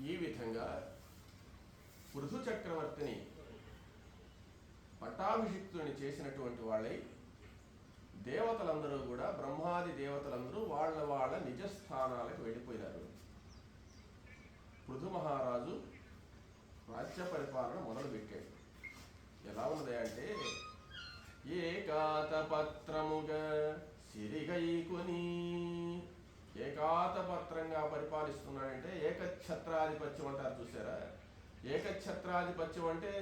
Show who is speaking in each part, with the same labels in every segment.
Speaker 1: ఈ విధంగా పృథు చక్రవర్తిని పట్టాభిషిక్తుని చేసినటువంటి వాళ్ళై దేవతలందరూ కూడా, బ్రహ్మాది దేవతలందరూ వాళ్ళ వాళ్ళ నిజస్థానాలకు వెళ్ళిపోయినారు. పృథు మహారాజు రాజ్య పరిపాలన మొదలుపెట్టాడు. ఎలా ఉన్నది అంటే, ఏకాతపత్రముగా సిరిగైకొని, ఏకాతపత్రంగా పరిపాలిస్తున్నాడంటే ఏకఛత్రాధిపత్యం అంటారు చూసారా. ఏకఛత్రాధిపత్యం అంటే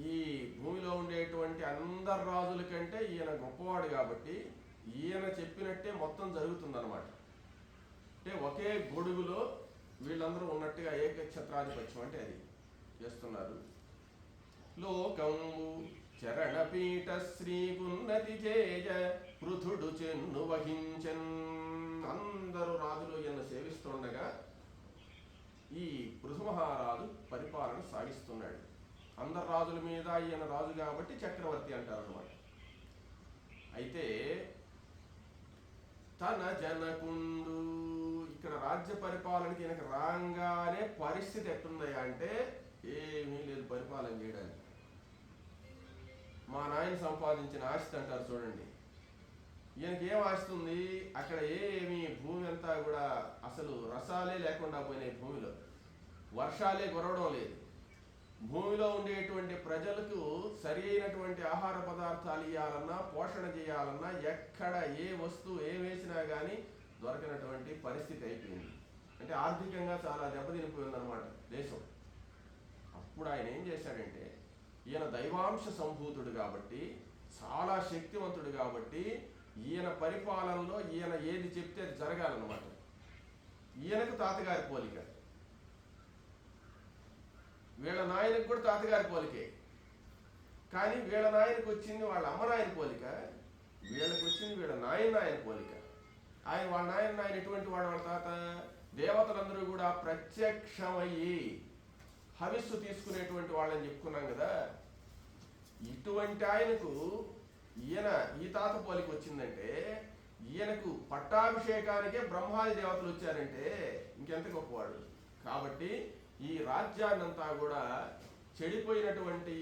Speaker 1: ఈ భూమిలో ఉండేటువంటి అందరు రాజుల కంటే ఈయన గొప్పవాడు కాబట్టి ఈయన చెప్పినట్టే మొత్తం జరుగుతుందన్నమాట. అంటే ఒకే గొడుగులో వీళ్ళందరూ ఉన్నట్టుగా ఏకఛత్రాధిపత్యం అంటే అది చేస్తున్నారు. లోకంబు చరణపీఠ శ్రీగున్నతి చేయ పృథుడు చెన్ను వహించన్. అందరూ రాజులు ఈయన సేవిస్తుండగా ఈ పృథు మహారాజు పరిపాలన సాగిస్తున్నాడు. అందరు రాజుల మీద ఈయన రాజు కాబట్టి చక్రవర్తి అంటారు అన్నమాట. అయితే తన జనకుండు, ఇక్కడ రాజ్య పరిపాలనకి ఈయనకు రాగానే పరిస్థితి ఎట్టుందయ్యా అంటే ఏమీ లేదు పరిపాలన చేయడానికి. మా నాయన సంపాదించిన ఆస్తి అంటారు చూడండి. ఈయనకి ఏం ఆస్తి ఉంది? అక్కడ ఏమి భూమి అంతా కూడా అసలు రసాలే లేకుండా పోయినాయి. భూమిలో వర్షాలే కురవడం లేదు. భూమిలో ఉండేటువంటి ప్రజలకు సరి అయినటువంటి ఆహార పదార్థాలు ఇవ్వాలన్నా, పోషణ చేయాలన్నా ఎక్కడ ఏ వస్తువు ఏం వేసినా కానీ దొరకనటువంటి పరిస్థితి అయిపోయింది. అంటే ఆర్థికంగా చాలా దెబ్బతినిపోయిందన్నమాట దేశం. అప్పుడు ఆయన ఏం చేశాడంటే, ఈయన దైవాంశ సంభూతుడు కాబట్టి, చాలా శక్తివంతుడు కాబట్టి, ఈయన పరిపాలనలో ఈయన ఏది చెప్తే అది జరగాలన్నమాట. ఈయనకు తాతగారి పోలిక, వీళ్ళ నాయనకు కూడా తాతగారి పోలికే. కానీ వీళ్ళ నాయనకు వచ్చింది వాళ్ళ అమ్మ నాయన పోలిక, వీళ్ళకి వచ్చింది వీళ్ళ నాయన పోలిక. వాళ్ళ నాయన ఎటువంటి వాడు? వాళ్ళ తాత దేవతలందరూ కూడా ప్రత్యక్షమయ్యి హవిస్సు తీసుకునేటువంటి వాళ్ళని చెప్పుకున్నాం కదా. ఇటువంటి ఆయనకు ఈ తాత పోలిక వచ్చిందంటే, ఈయనకు పట్టాభిషేకానికే బ్రహ్మాది దేవతలు వచ్చారంటే ఇంకెంత గొప్పవాడు. కాబట్టి ఈ రాజ్యాన్నంతా కూడా చెడిపోయినటువంటి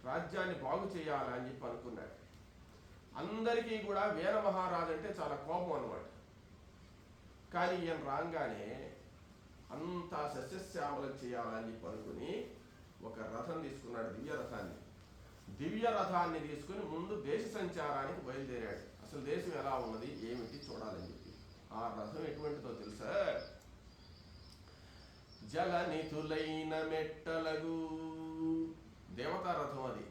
Speaker 1: రాజ్యాన్ని బాగు చేయాలని చెప్పి అనుకున్నాడు. అందరికీ కూడా వీర మహారాజు అంటే చాలా కోపం అన్నమాట. కానీ ఈయన రాగానే అంతా సస్యశ్యామలం చేయాలని చెప్పి అనుకుని ఒక రథం తీసుకున్నాడు, దివ్య రథాన్ని తీసుకుని ముందు దేశ సంచారానికి బయలుదేరాడు. అసలు దేశం ఎలా ఉన్నది ఏమిటి చూడాలని చెప్పి. ఆ రథం ఎటువంటిదో తెలుసా? జలనితులైన మెట్టలగు దేవతా రథం అది.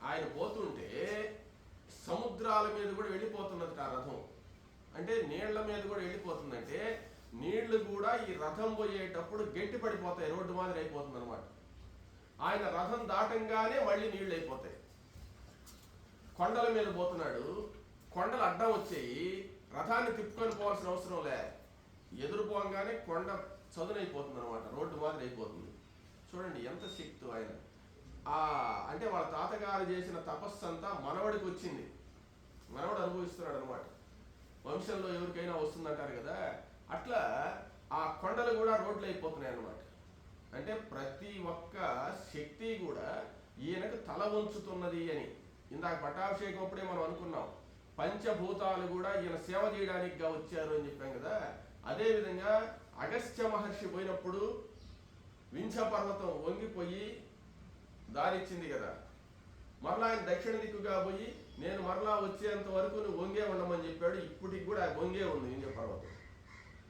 Speaker 1: ఆయన పోతుంటే సముద్రాల మీద కూడా వెళ్ళిపోతున్నది ఆ రథం. అంటే నీళ్ల మీద కూడా వెళ్ళిపోతుందంటే నీళ్లు కూడా ఈ రథం పోయేటప్పుడు గట్టి పడిపోతాయి, రోడ్డు మాదిరి అయిపోతుంది అనమాట. ఆయన రథం దాటంగానే మళ్ళీ నీళ్లు అయిపోతాయి. కొండల మీద పోతున్నాడు, కొండలు అడ్డం వచ్చేయి, రథాన్ని తిప్పుకొని పోవాల్సిన అవసరం లే, ఎదురుపోగానే కొండ చదునైపోతుంది అనమాట, రోడ్డు మాదిరి అయిపోతుంది. చూడండి ఎంత శక్తి ఆయన. అంటే వాళ్ళ తాతగారు చేసిన తపస్సు అంతా మనవడికి వచ్చింది, మనవడు అనుభవిస్తున్నాడు అనమాట. వంశంలో ఎవరికైనా వస్తుందంటారు కదా, అట్లా ఆ కొండలు కూడా రోడ్లు అయిపోతున్నాయి అన్నమాట. అంటే ప్రతి ఒక్క శక్తి కూడా ఈయనకు తల వంచుతున్నది అని. ఇందాక పట్టాభిషేకం అప్పుడే మనం అనుకున్నాం, పంచభూతాలు కూడా ఈయన సేవ చేయడానికి వచ్చారు అని చెప్పాం కదా. అదేవిధంగా అగస్త్య మహర్షి పోయినప్పుడు వింధ్య పర్వతం వంగిపోయి దారిచ్చింది కదా, మరలా ఆయన దక్షిణ దిక్కుగా పోయి నేను మరలా వచ్చేంత వరకు నువ్వు వంగే ఉండమని చెప్పాడు. ఇప్పటికి కూడా వంగే ఉంది వింధ్య పర్వతం.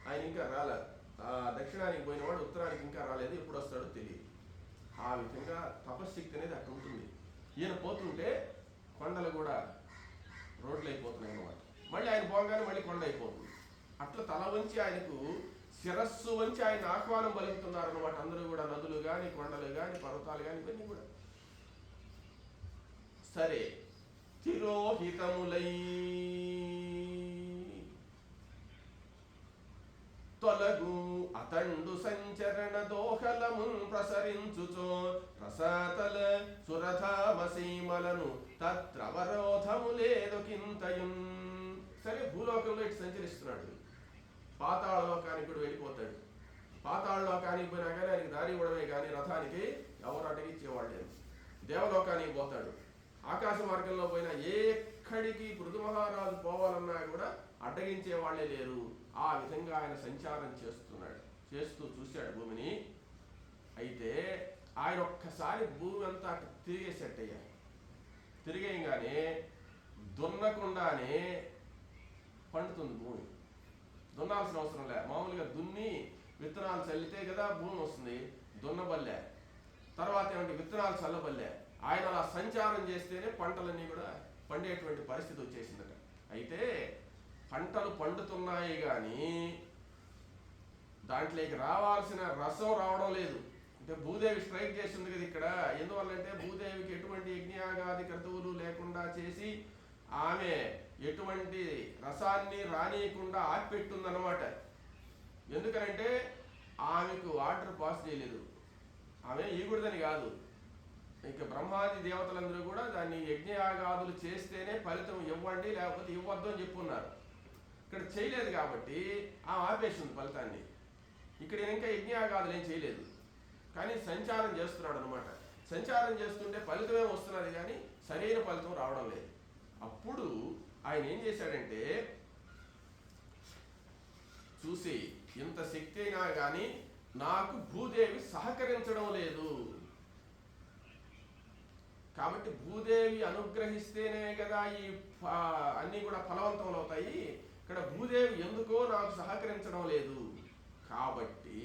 Speaker 1: ఆయన ఇంకా రాలేదు. దక్షిణానికి పోయినవాడు ఉత్తరానికి ఇంకా రాలేదు, ఎప్పుడు వస్తాడో తెలియదు. ఆ విధంగా తపశ్శక్తి అనేది అక్కడ ఉంటుంది. ఈయన పోతుంటే కొండలు కూడా రోడ్లు అయిపోతున్నాయి అన్నమాట. మళ్ళీ ఆయన పోగానే మళ్ళీ కొండ అయిపోతుంది. అట్లా తల వంచి ఆయనకు శిరస్సు వంచి ఆయన ఆహ్వానం పలుకుతున్నారు అనమాట. అందరూ కూడా నదులు కానీ, కొండలు కానీ, పర్వతాలు కానీ ఇవన్నీ కూడా. సరే, తిరోహితములై తొలగు అతండు సంచరణ దోహలమున్ ప్రసరించుచో రసాతల సురథామసీమలను తత్రవరోధములేదు కింతయున్. సరే, భూలోకంలో ఇటు సంచరిస్తున్నాడు, పాతాళ లోకానికి కూడా వెళ్ళిపోతాడు. పాతాళలోకానికి పోయినా కానీ ఆయనకి దారి ఇవ్వడమే కానీ రథానికి ఎవరు అడ్డగించేవాళ్ళు లేదు. దేవలోకానికి పోతాడు, ఆకాశ మార్గంలో పోయినా ఎక్కడికి పృథు మహారాజు పోవాలన్నా కూడా అడ్డగించే వాళ్ళే లేరు. ఆ విధంగా ఆయన సంచారం చేస్తున్నాడు. చేస్తూ చూశాడు భూమిని. అయితే ఆయన ఒక్కసారి భూమి అంతా అటు తిరిగేసేటయ్యా. తిరిగేయగానే దున్నకుండానే పండుతుంది భూమి. దున్నాల్సిన అవసరం లే. మామూలుగా దున్ని విత్తనాలు చల్లితే కదా భూమి వస్తుంది, దున్నబల్లే. తర్వాత ఏమంటే విత్తనాలు చల్లబల్లే. ఆయన అలా సంచారం చేస్తేనే పంటలన్నీ కూడా పండేటువంటి పరిస్థితి వచ్చేసిందట. అయితే పంటలు పండుతున్నాయి కానీ దాంట్లోకి రావాల్సిన రసం రావడం లేదు. అంటే భూదేవి స్ట్రైక్ చేసింది కదా ఇక్కడ. ఎందువల్లంటే భూదేవికి ఎటువంటి యజ్ఞయాగాది క్రతువులు లేకుండా చేసి ఆమె ఎటువంటి రసాన్ని రానియకుండా ఆపిపెట్టుందన్నమాట. ఎందుకనంటే ఆమెకు ఆర్డర్ పాస్ చేయలేదు. ఆమె ఈగుడిదని కాదు, ఇక బ్రహ్మాది దేవతలందరూ కూడా దాన్ని యజ్ఞయాగాదులు చేస్తేనే ఫలితం ఇవ్వండి, లేకపోతే ఇవ్వద్దు అని చెప్పున్నారు. ఇక్కడ చేయలేదు కాబట్టి ఆమె ఆపేసింది ఫలితాన్ని. ఇక్కడ ఇంకా యజ్ఞయాగాదులు ఏం చేయలేదు, కానీ సంచారం చేస్తున్నాడు అనమాట. సంచారం చేస్తుంటే ఫలితమే వస్తున్నది కానీ సరైన ఫలితం రావడం లేదు. అప్పుడు ఆయన ఏం చేశాడంటే, చూసి ఇంత శక్తి అయినా కానీ నాకు భూదేవి సహకరించడం లేదు, కాబట్టి భూదేవి అనుగ్రహిస్తేనే కదా ఈ అన్నీ కూడా ఫలవంతం అవుతాయి. ఇక్కడ భూదేవి ఎందుకో నాకు సహకరించడం లేదు, కాబట్టి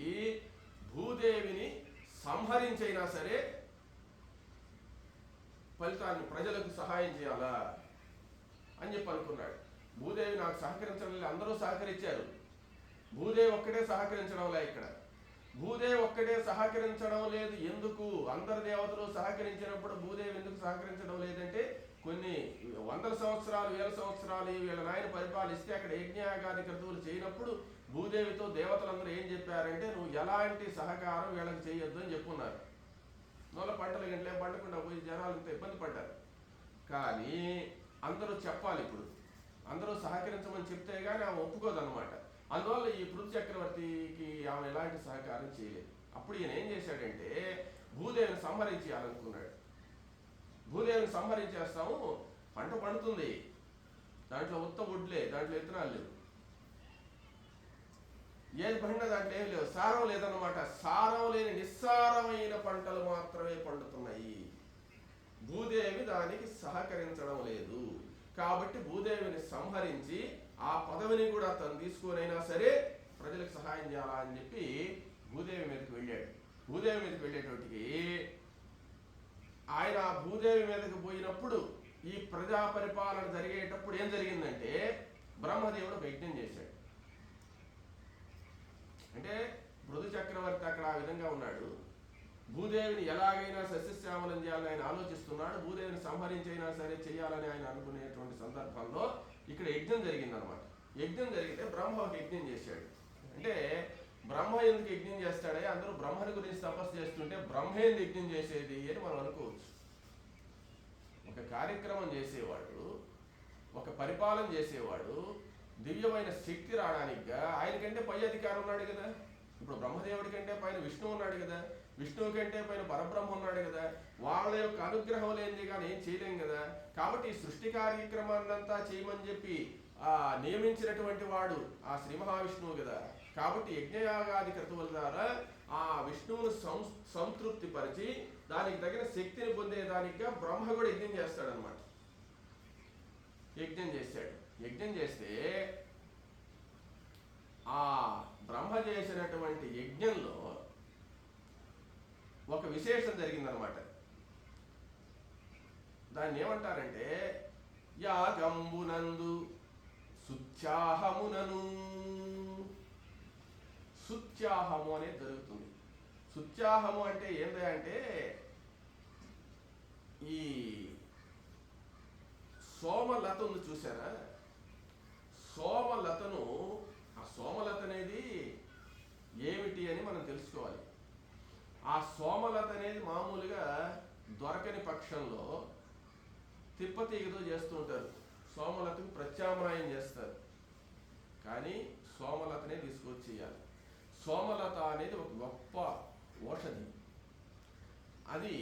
Speaker 1: భూదేవిని సంహరించైనా సరే ఫలితాన్ని ప్రజలకు సహాయం చేయాలా అని చెప్పి అనుకున్నాడు. భూదేవి నాకు సహకరించడం లేదు, అందరూ సహకరించారు, భూదేవి ఒక్కడే సహకరించడం లే. ఇక్కడ భూదేవి ఒక్కడే సహకరించడం లేదు. ఎందుకు? అందరు దేవతలు సహకరించినప్పుడు భూదేవి ఎందుకు సహకరించడం లేదంటే, కొన్ని వందల సంవత్సరాలు వేల సంవత్సరాలు వీళ్ళ నాయన పరిపాలిస్తే అక్కడ యజ్ఞయాగాది క్రతువులు చేయనప్పుడు భూదేవితో దేవతలందరూ ఏం చెప్పారంటే, నువ్వు ఎలాంటి సహకారం వీళ్ళకి చేయొద్దు అని చెప్పున్నారు. నూల పంటల గంటలే పండకుండా పోయి జనాలు ఇంత ఇబ్బంది పడ్డారు. కానీ అందరూ చెప్పాలి, ఇప్పుడు అందరూ సహకరించమని చెప్తే కానీ ఆమె ఒప్పుకోదన్నమాట. అందువల్ల ఈ పృథు చక్రవర్తికి ఆమె ఎలాంటి సహకారం చేయలేదు. అప్పుడు ఈయన ఏం చేశాడంటే, భూదేవిని సంహరించాలనుకున్నాడు. భూదేవిని సంహరించేస్తాము, పంట పండుతుంది, దాంట్లో ఉత్త వడ్లే, దాంట్లో విత్తనాలు లేవు, ఏది పండినా దాంట్లో ఏమి లేవు, సారం లేదన్నమాట. సారం లేని నిస్సారమైన పంటలు మాత్రమే పండుతున్నాయి. భూదేవి దానికి సహకరించడం లేదు. కాబట్టి భూదేవిని సంహరించి ఆ పదవిని కూడా తను తీసుకొనైనా సరే ప్రజలకు సహాయం చేయాలా అని చెప్పి భూదేవి మీదకి వెళ్ళాడు. భూదేవి మీదకి వెళ్ళేటోటికి ఆయన భూదేవి మీదకి పోయినప్పుడు ఈ ప్రజా పరిపాలన జరిగేటప్పుడు ఏం జరిగిందంటే, బ్రహ్మదేవుడు ఒక యజ్ఞం చేశాడు. అంటే పృథు చక్రవర్తి అక్కడ ఆ విధంగా ఉన్నాడు. భూదేవిని ఎలాగైనా సస్యశ్యామలం చేయాలని ఆయన ఆలోచిస్తున్నాడు. భూదేవిని సంహరించైనా సరే చేయాలని ఆయన అనుకునేటువంటి సందర్భంలో ఇక్కడ యజ్ఞం జరిగిందనమాట. యజ్ఞం జరిగితే బ్రహ్మ ఒక యజ్ఞం చేశాడు. అంటే బ్రహ్మ ఎందుకు యజ్ఞం చేస్తాడే, అందరూ బ్రహ్మని గురించి తపస్సు చేస్తుంటే బ్రహ్మ ఎందుకు యజ్ఞం చేసేది అని మనం అనుకోవచ్చు. ఒక కార్యక్రమం చేసేవాడు, ఒక పరిపాలన చేసేవాడు, దివ్యమైన శక్తి రావడానికిగా ఆయనకంటే పై అధికారం ఉన్నాడు కదా. ఇప్పుడు బ్రహ్మదేవుడి కంటే పైన విష్ణువు ఉన్నాడు కదా, విష్ణువు కంటే పైన పరబ్రహ్మ ఉన్నాడు కదా. వాళ్ళ యొక్క అనుగ్రహం లేనిది కానీ ఏం చేయలేం కదా. కాబట్టి ఈ సృష్టి కార్యక్రమాన్నంతా చేయమని చెప్పి నియమించినటువంటి వాడు ఆ శ్రీ మహావిష్ణువు కదా. కాబట్టి యజ్ఞయాగాది క్రతువుల ద్వారా ఆ విష్ణువును సంతృప్తి పరిచి దానికి తగిన శక్తిని పొందేదానికిగా బ్రహ్మ కూడా యజ్ఞం చేస్తాడనమాట. యజ్ఞం చేశాడు. యజ్ఞం చేస్తే ఆ బ్రహ్మ చేసినటువంటి యజ్ఞంలో ఒక విశేషం జరిగిందనమాట. దాన్ని ఏమంటారంటే, యాగంబునందు సుత్యాహమునను. సుత్యాహము అనేది జరుగుతుంది. సుత్యాహము అంటే ఏంటి అంటే, ఈ సోమలత ఉంది చూసారా, సోమలతను, ఆ సోమలత అనేది ఏమిటి అని మనం తెలుసుకోవాలి. ఆ సోమలత అనేది మామూలుగా దొరకని పక్షంలో తిప్పతీగతో చేస్తూ ఉంటారు. సోమలతకు ప్రత్యామ్నాయం చేస్తారు, కానీ సోమలతనే తీసుకొచ్చి చేయాలి. సోమలత అనేది ఒక గొప్ప ఔషధి. అది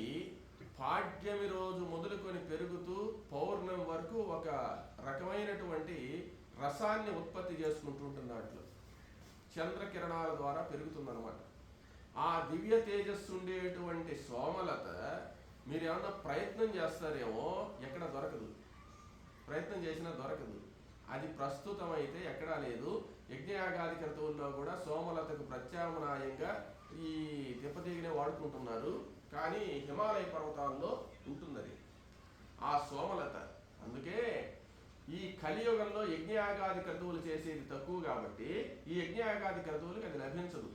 Speaker 1: పాడ్యమి రోజు మొదలుకొని పెరుగుతూ పౌర్ణమి వరకు ఒక రకమైనటువంటి రసాన్ని ఉత్పత్తి చేసుకుంటూ ఉంటుంది. దాంట్లో చంద్రకిరణాల ద్వారా పెరుగుతుందన్నమాట. ఆ దివ్య తేజస్సు ఉండేటువంటి సోమలత మీరు ఏమన్నా ప్రయత్నం చేస్తారేమో, ఎక్కడ దొరకదు. ప్రయత్నం చేసినా దొరకదు. అది ప్రస్తుతం అయితే ఎక్కడా లేదు. యజ్ఞయాగాది క్రతువుల్లో కూడా సోమలతకు ప్రత్యామ్నాయంగా ఈ తిప్పతీగనే వాడుకుంటున్నారు. కానీ హిమాలయ పర్వతాల్లో ఉంటుందది ఆ సోమలత. అందుకే ఈ కలియుగంలో యజ్ఞయాగాది క్రతువులు చేసేది తక్కువ కాబట్టి ఈ యజ్ఞయాగాది క్రతువులకు అది లభించదు.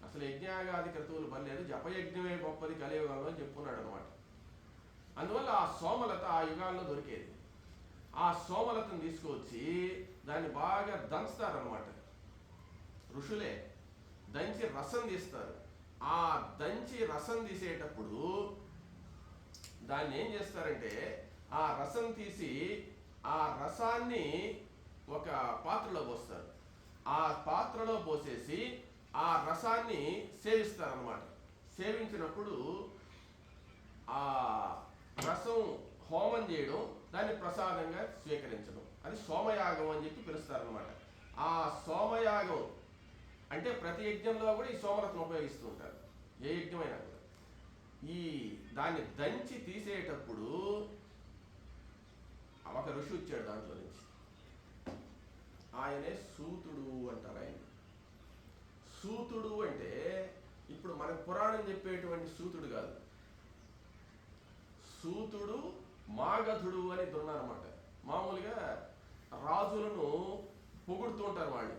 Speaker 1: అసలు యజ్ఞయాగాది క్రతువులు పర్లేదు, జపయజ్ఞమే గొప్పది కలియుగంలో అని చెప్పుకున్నాడు అనమాట. అందువల్ల ఆ సోమలత ఆ యుగాల్లో దొరికేది. ఆ సోమలతను తీసుకొచ్చి దాన్ని బాగా దంచుతారనమాట. ఋషులే దంచి రసం తీస్తారు. ఆ దంచి రసం తీసేటప్పుడు దాన్ని ఏం చేస్తారంటే, ఆ రసం తీసి ఆ రసాన్ని ఒక పాత్రలో పోస్తారు. ఆ పాత్రలో పోసేసి ఆ రసాన్ని సేవిస్తారనమాట. సేవించినప్పుడు ఆ రసం హోమం చేయడం, దాన్ని ప్రసాదంగా స్వీకరించడం, అది సోమయాగం అని చెప్పి పిలుస్తారనమాట. ఆ సోమయాగం అంటే ప్రతి యజ్ఞంలో కూడా ఈ సోమలతను ఉపయోగిస్తూ ఉంటారు. ఏ యజ్ఞమైనా కూడా ఈ దాన్ని దంచి తీసేటప్పుడు ఒక ఋషి వచ్చాడు దాంట్లో నుంచి. ఆయనే సూతుడు అంటారు. ఆయన సూతుడు అంటే ఇప్పుడు మనకు పురాణం చెప్పేటువంటి సూతుడు కాదు. సూతుడు మాగధుడు అని ఇద్దరు ఉన్నారన్నమాట. మామూలుగా రాజులను పొగుడుతూ ఉంటారు వాళ్ళు.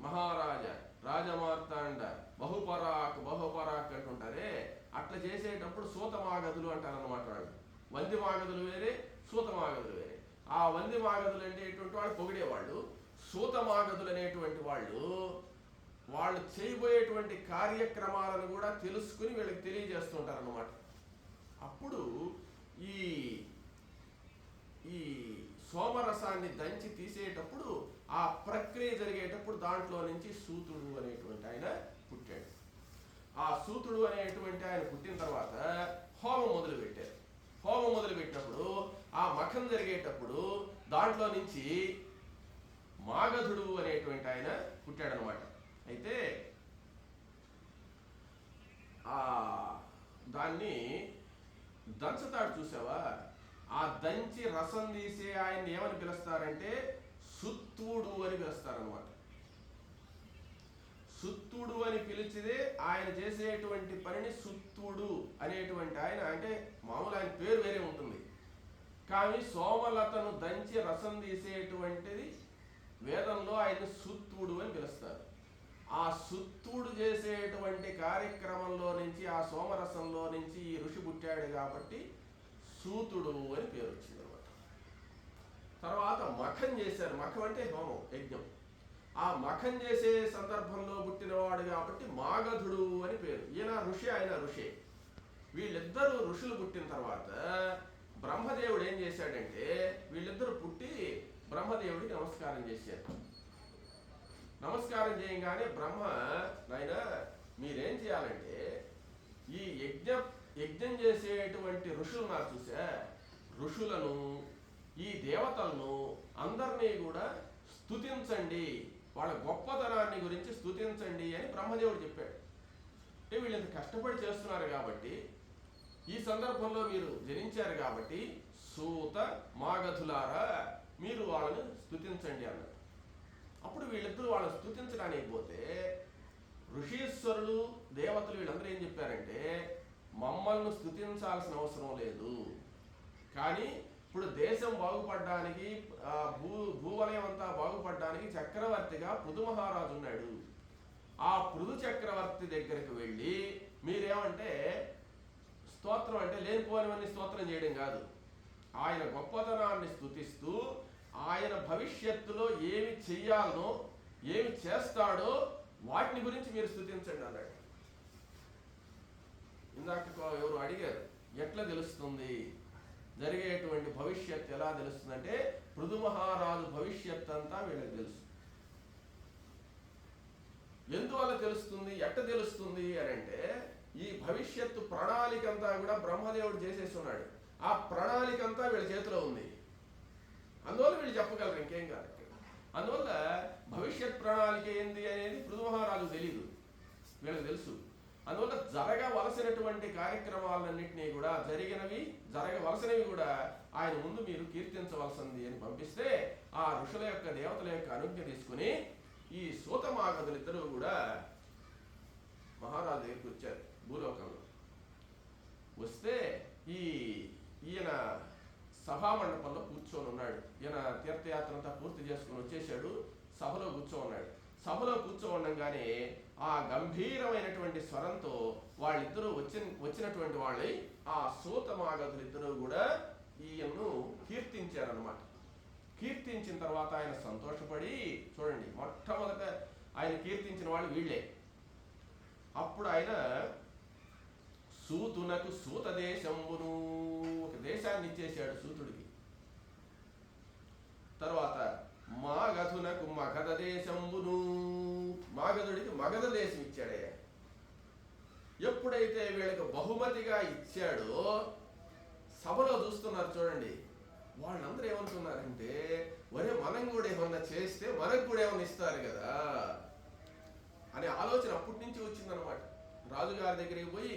Speaker 1: మహారాజా, రాజమార్తాండ, బహుపరాక్ బహుపరాక్ అంటుంటారే, అట్లా చేసేటప్పుడు సూతమాగధులు అంటారన్నమాట. వాళ్ళు వంది మాగధులు వేరే, సూతమాగధులు వేరే. ఆ వంది మాగధులు అనేటువంటి వాళ్ళు పొగిడేవాళ్ళు. సూతమాగధులు అనేటువంటి వాళ్ళు చేయబోయేటువంటి కార్యక్రమాలను కూడా తెలుసుకుని వీళ్ళకి తెలియజేస్తుంటారు అన్నమాట. అప్పుడు ఈ ఈ సోమరసాన్ని దంచి తీసేటప్పుడు ఆ ప్రక్రియ జరిగేటప్పుడు దాంట్లో నుంచి సూతుడు అనేటువంటి ఆయన పుట్టాడు. ఆ సూతుడు అనేటువంటి ఆయన పుట్టిన తర్వాత హోమం మొదలుపెట్టారు. హోమం మొదలుపెట్టినప్పుడు ఆ మఖం జరిగేటప్పుడు దాంట్లో నుంచి మాగధుడు అనేటువంటి ఆయన పుట్టాడనమాట. అయితే ఆ దాన్ని దంచుతాడు చూసావా, ఆ దంచి రసం తీసే ఆయన్ని ఏమని పిలుస్తారంటే సుత్తుడు అని పిలుస్తారనమాట. సుత్తుడు అని పిలిచిదే ఆయన చేసేటువంటి పనిని సుత్తుడు అనేటువంటి ఆయన, అంటే మామూలు ఆయన పేరు వేరే ఉంటుంది. కానీ సోమలతను దంచి రసం తీసేటువంటిది వేదంలో ఆయన సుత్తుడు అని పిలుస్తారు. ఆ సుత్తుడు చేసేటువంటి కార్యక్రమంలో నుంచి, ఆ సోమరసంలో నుంచి ఈ ఋషి పుట్టాడు కాబట్టి సూతుడు అని పేరు వచ్చింది అనమాట. తర్వాత మఖం చేశారు. మఖం అంటే హోమం, యజ్ఞం. ఆ మఖం చేసే సందర్భంలో పుట్టినవాడు కాబట్టి మాగధుడు అని పేరు. ఈయన ఋషి, ఆయన ఋషి. వీళ్ళిద్దరూ ఋషులు పుట్టిన తర్వాత బ్రహ్మదేవుడు ఏం చేశాడంటే, వీళ్ళిద్దరూ పుట్టి బ్రహ్మదేవుడికి నమస్కారం చేశారు. నమస్కారం చేయగానే బ్రహ్మ, నాయన మీరేం చేయాలంటే, ఈ యజ్ఞం చేసేటువంటి ఋషులు నాకు చూసా, ఋషులను ఈ దేవతలను అందరినీ కూడా స్తుతించండి, వాళ్ళ గొప్పతనాన్ని గురించి స్తుతించండి అని బ్రహ్మదేవుడు చెప్పాడు. వీళ్ళు ఇంత కష్టపడి చేస్తున్నారు కాబట్టి, ఈ సందర్భంలో మీరు జనించారు కాబట్టి సూత మాగధులారా మీరు వాళ్ళని స్తుతించండి అన్నాడు. అప్పుడు వీళ్ళిద్దరూ వాళ్ళని స్తుతించడానికి పోతే ఋషీశ్వరులు దేవతలు వీళ్ళందరూ ఏం చెప్పారంటే, మమ్మల్ని స్తుతించాల్సిన అవసరం లేదు, కానీ ఇప్పుడు దేశం బాగుపడడానికి, భూవలయం అంతా బాగుపడడానికి చక్రవర్తిగా పృథు మహారాజు ఉన్నాడు. ఆ పృథు చక్రవర్తి దగ్గరికి వెళ్ళి మీరేమంటే స్తోత్రం, అంటే లేనిపోనివన్నీ స్తోత్రం చేయడం కాదు, ఆయన గొప్పతనాన్ని స్తుతిస్తూ ఆయన భవిష్యత్తులో ఏమి చెయ్యాలనో, ఏమి చేస్తాడో వాటిని గురించి మీరు స్తుతించండి అన్నాడు. ఇందాక ఎవరు అడిగారు, ఎట్లా తెలుస్తుంది జరిగేటువంటి భవిష్యత్తు, ఎలా తెలుస్తుందంటే పృథు మహారాజు భవిష్యత్ అంతా వీళ్ళకి తెలుసు. తెలుస్తుంది, ఎట్ట తెలుస్తుంది అని అంటే ఈ భవిష్యత్తు ప్రణాళిక అంతా కూడా బ్రహ్మదేవుడు చేసేసి ఉన్నాడు. ఆ ప్రణాళిక అంతా వీళ్ళ చేతిలో ఉంది. అందువల్ల వీళ్ళు చెప్పగలరు, ఇంకేం కాదు. అందువల్ల భవిష్యత్ ప్రణాళిక ఏంది అనేది పృథు మహారాజు తెలియదు, వీళ్ళకి తెలుసు. అందువల్ల జరగవలసినటువంటి కార్యక్రమాలన్నింటినీ కూడా జరగవలసినవి కూడా ఆయన ముందు మీరు కీర్తించవలసింది అని పంపిస్తే ఆ ఋషుల యొక్క దేవతల యొక్క అనుజ్ఞ తీసుకుని ఈ సూతమాగదులిద్దరూ కూడా మహారాజు దగ్గరికి వచ్చారు భూలోకంలో. వస్తే ఈయన సభామండపంలో కూర్చొని ఉన్నాడు. ఈయన తీర్థయాత్ర అంతా పూర్తి చేసుకుని వచ్చేసాడు, సభలో కూర్చోన్నాడు. సభలో కూర్చోండగానే ఆ గంభీరమైనటువంటి స్వరంతో వాళ్ళిద్దరూ వచ్చినటువంటి వాళ్ళై ఆ సూతమాగదులిద్దరూ కూడా ఈయన్ను కీర్తించారనమాట. కీర్తించిన తర్వాత ఆయన సంతోషపడి, చూడండి మొట్టమొదట ఆయన కీర్తించిన వాళ్ళు వీళ్ళే. అప్పుడు ఆయన సూతునకు సూత దేశంబును, ఒక దేశాన్ని ఇచ్చేశాడు సూతుడికి. తర్వాత మాగధునకు మగధ దేశంబును, మాగధుడికి మగధ దేశం ఇచ్చాడే. ఎప్పుడైతే వీళ్ళకి బహుమతిగా ఇచ్చాడో సభలో చూస్తున్నారు చూడండి, వాళ్ళందరూ ఏమంటున్నారంటే, ఒరే మనం కూడా ఏమన్నా చేస్తే మనకు కూడా ఏమన్నా ఇస్తారు కదా అనే ఆలోచన అప్పటి నుంచి వచ్చిందనమాట. రాజుగారి దగ్గరికి పోయి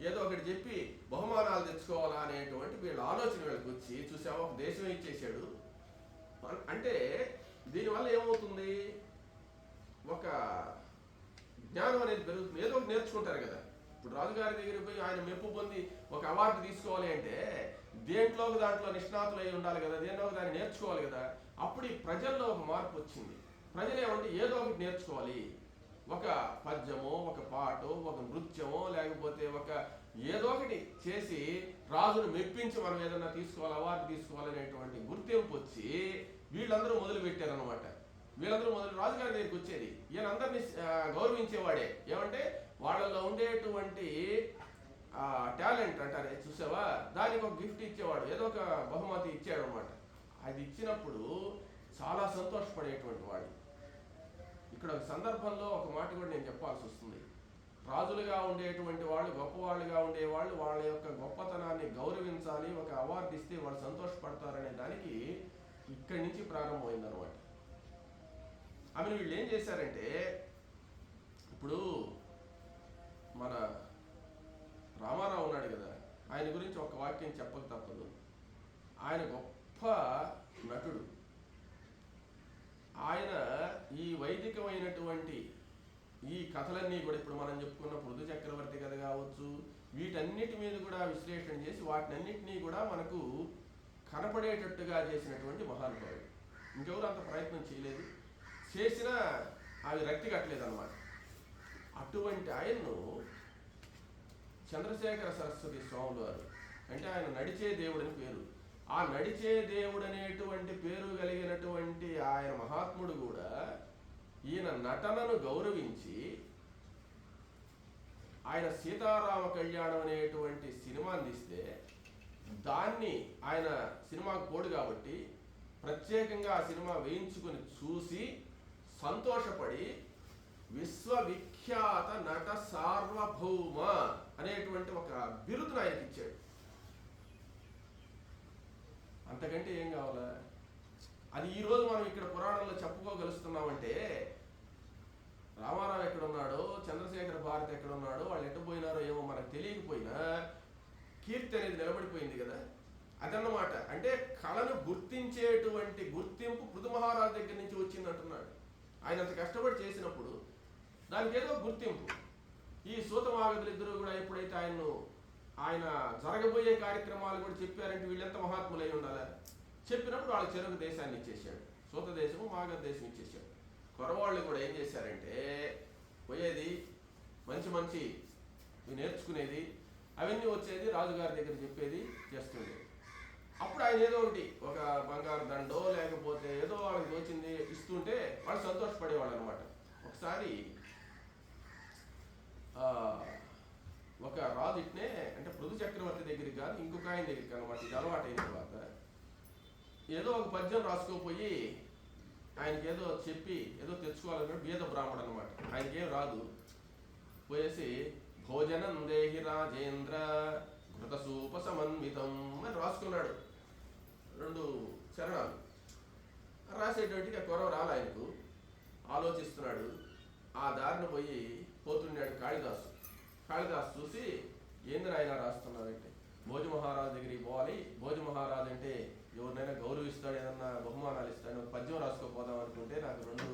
Speaker 1: ఏదో ఒకటి చెప్పి బహుమానాలు తెచ్చుకోవాలా అనేటువంటి వీళ్ళ ఆలోచన వీళ్ళకి వచ్చి, చూసావా ఒక దేశం ఇచ్చేసాడు అంటే దీనివల్ల ఏమవుతుంది, ఒక జ్ఞానం అనేది పెరుగుతుంది, ఏదో ఒకటి నేర్చుకుంటారు కదా. ఇప్పుడు రాజుగారి దగ్గరికి పోయి ఆయన మెప్పు పొంది ఒక అవార్డు తీసుకోవాలి అంటే దాంట్లో నిష్ణాతులు అయి ఉండాలి కదా, దేనిలో దాన్ని నేర్చుకోవాలి కదా. అప్పుడు ఈ ప్రజల్లో ఒక మార్పు వచ్చింది. ప్రజలు ఏమంటే ఏదో ఒకటి నేర్చుకోవాలి, ఒక పద్యమో ఒక పాటో ఒక నృత్యమో లేకపోతే ఒక ఏదో ఒకటి చేసి రాజును మెప్పించి మనం ఏదన్నా తీసుకోవాలి, అవార్డు తీసుకోవాలనేటువంటి గుర్తింపు వచ్చి వీళ్ళందరూ మొదలు పెట్టారనమాట. వీళ్ళందరూ రాజుగారి దగ్గరికి వచ్చేది, ఈయనందరినీ గౌరవించేవాడే. ఏమంటే వాళ్ళల్లో ఉండేటువంటి టాలెంట్ అంటారే చూసావా, దానికి ఒక గిఫ్ట్ ఇచ్చేవాడు, ఏదో ఒక బహుమతి ఇచ్చాడు అనమాట. అది ఇచ్చినప్పుడు చాలా సంతోషపడేటువంటి వాడు. ఇక్కడ ఒక సందర్భంలో ఒక మాట కూడా నేను చెప్పాల్సి వస్తుంది. రాజులుగా ఉండేటువంటి వాళ్ళు, గొప్పవాళ్ళుగా ఉండేవాళ్ళు వాళ్ళ యొక్క గొప్పతనాన్ని గౌరవించాలి, ఒక అవార్డు ఇస్తే వాళ్ళు సంతోషపడతారనే దానికి ఇక్కడి నుంచి ప్రారంభమైందనమాట. ఆమెను వీళ్ళు ఏం చేశారంటే, ఇప్పుడు మన రామారావు ఉన్నాడు కదా, ఆయన గురించి ఒక వాక్యం చెప్పక తప్పదు. ఆయన గొప్ప నటుడు. ఆయన ఈ వైదికమైనటువంటి ఈ కథలన్నీ కూడా ఇప్పుడు మనం చెప్పుకున్న పృథు చక్రవర్తి కథ కావచ్చు, వీటన్నిటి మీద కూడా విశ్లేషణ చేసి వాటినన్నిటినీ కూడా మనకు కనపడేటట్టుగా చేసినటువంటి మహానుభావుడు. ఇంకెవరు అంత ప్రయత్నం చేయలేదు, చేసినా అవి రక్తి కట్టలేదు అన్నమాట. అటువంటి ఆయన్ను చంద్రశేఖర సరస్వతి స్వాములు వారు, అంటే ఆయన నడిచే దేవుడని పేరు. ఆ నడిచే దేవుడు అనేటువంటి పేరు కలిగినటువంటి ఆయన మహాత్ముడు కూడా ఈయన నటనను గౌరవించి ఆయన సీతారామ కళ్యాణం అనేటువంటి సినిమాని తీస్తే దాన్ని ఆయన సినిమాకు కోడు కాబట్టి ప్రత్యేకంగా ఆ సినిమా వేయించుకొని చూసి సంతోషపడి విశ్వవిఖ్యాత నట సార్వభౌమ అనేటువంటి ఒక బిరుదును ఆయనకి ఇచ్చాడు. అంతకంటే ఏం కావాలా? అది ఈరోజు మనం ఇక్కడ పురాణంలో చెప్పుకోగలుస్తున్నామంటే రామారావు ఎక్కడున్నాడో, చంద్రశేఖర భారతి ఎక్కడున్నాడో, వాళ్ళు ఎట్టుపోయినారో ఏమో మనకు తెలియకపోయినా కీర్తి అనేది నిలబడిపోయింది కదా. అదన్నమాట. అంటే కళను గుర్తించేటువంటి గుర్తింపు పృథు మహారాజు దగ్గర నుంచి వచ్చింది అంటున్నాడు. ఆయన అంత కష్టపడి చేసినప్పుడు దానికి ఏదో గుర్తింపు. ఈ సూతమాగదులిద్దరూ కూడా ఎప్పుడైతే ఆయన జరగబోయే కార్యక్రమాలు కూడా చెప్పారంటే వీళ్ళెంత మహాత్ములై ఉండాలి. చెప్పినప్పుడు వాళ్ళ చెరుకు దేశాన్ని ఇచ్చేసాడు, సూత దేశము మాగధ దేశం ఇచ్చేసాడు. కొరవాళ్ళు కూడా ఏం చేశారంటే పోయేది మంచి నేర్చుకునేది అవన్నీ వచ్చేది రాజుగారి దగ్గర చెప్పేది చేస్తుండేది. అప్పుడు ఆయన ఏదో ఒకటి ఒక బంగారు దండో లేకపోతే ఏదో వాళ్ళకి వచ్చింది ఇస్తుంటే వాళ్ళు సంతోషపడేవాళ్ళు అనమాట. ఒకసారి ఒక రాజు ఇట్నే, అంటే పృథు చక్రవర్తి దగ్గరికి కాదు ఇంకొక ఆయన దగ్గరికి అనమాట. ఇది అలవాటు అయిన తర్వాత ఏదో ఒక పద్యం రాసుకోపోయి ఆయనకి ఏదో చెప్పి ఏదో తెచ్చుకోవాలన్నట్టు బీద బ్రాహ్మడు అనమాట. ఆయనకేం రాదు. పోయేసి భోజనం దేహి రాజేంద్ర ఘృతసూప సమన్వితం అని రాసుకున్నాడు 2 చరణాలు. రాసేటోటికి ఆ కొరవ రాలి ఆయనకు. ఆలోచిస్తున్నాడు. ఆ దారిని పోతున్నాడు కాళిదాసు చూసి ఏంద్ర ఆయన రాస్తున్నాడంటే భోజ మహారాజు దగ్గరికి పోవాలి. భోజ మహారాజు అంటే ఎవరినైనా గౌరవిస్తాడు, ఏదన్నా బహుమానాలు ఇస్తాడు. పద్యం రాసుకోపోదాం అనుకుంటే నాకు 2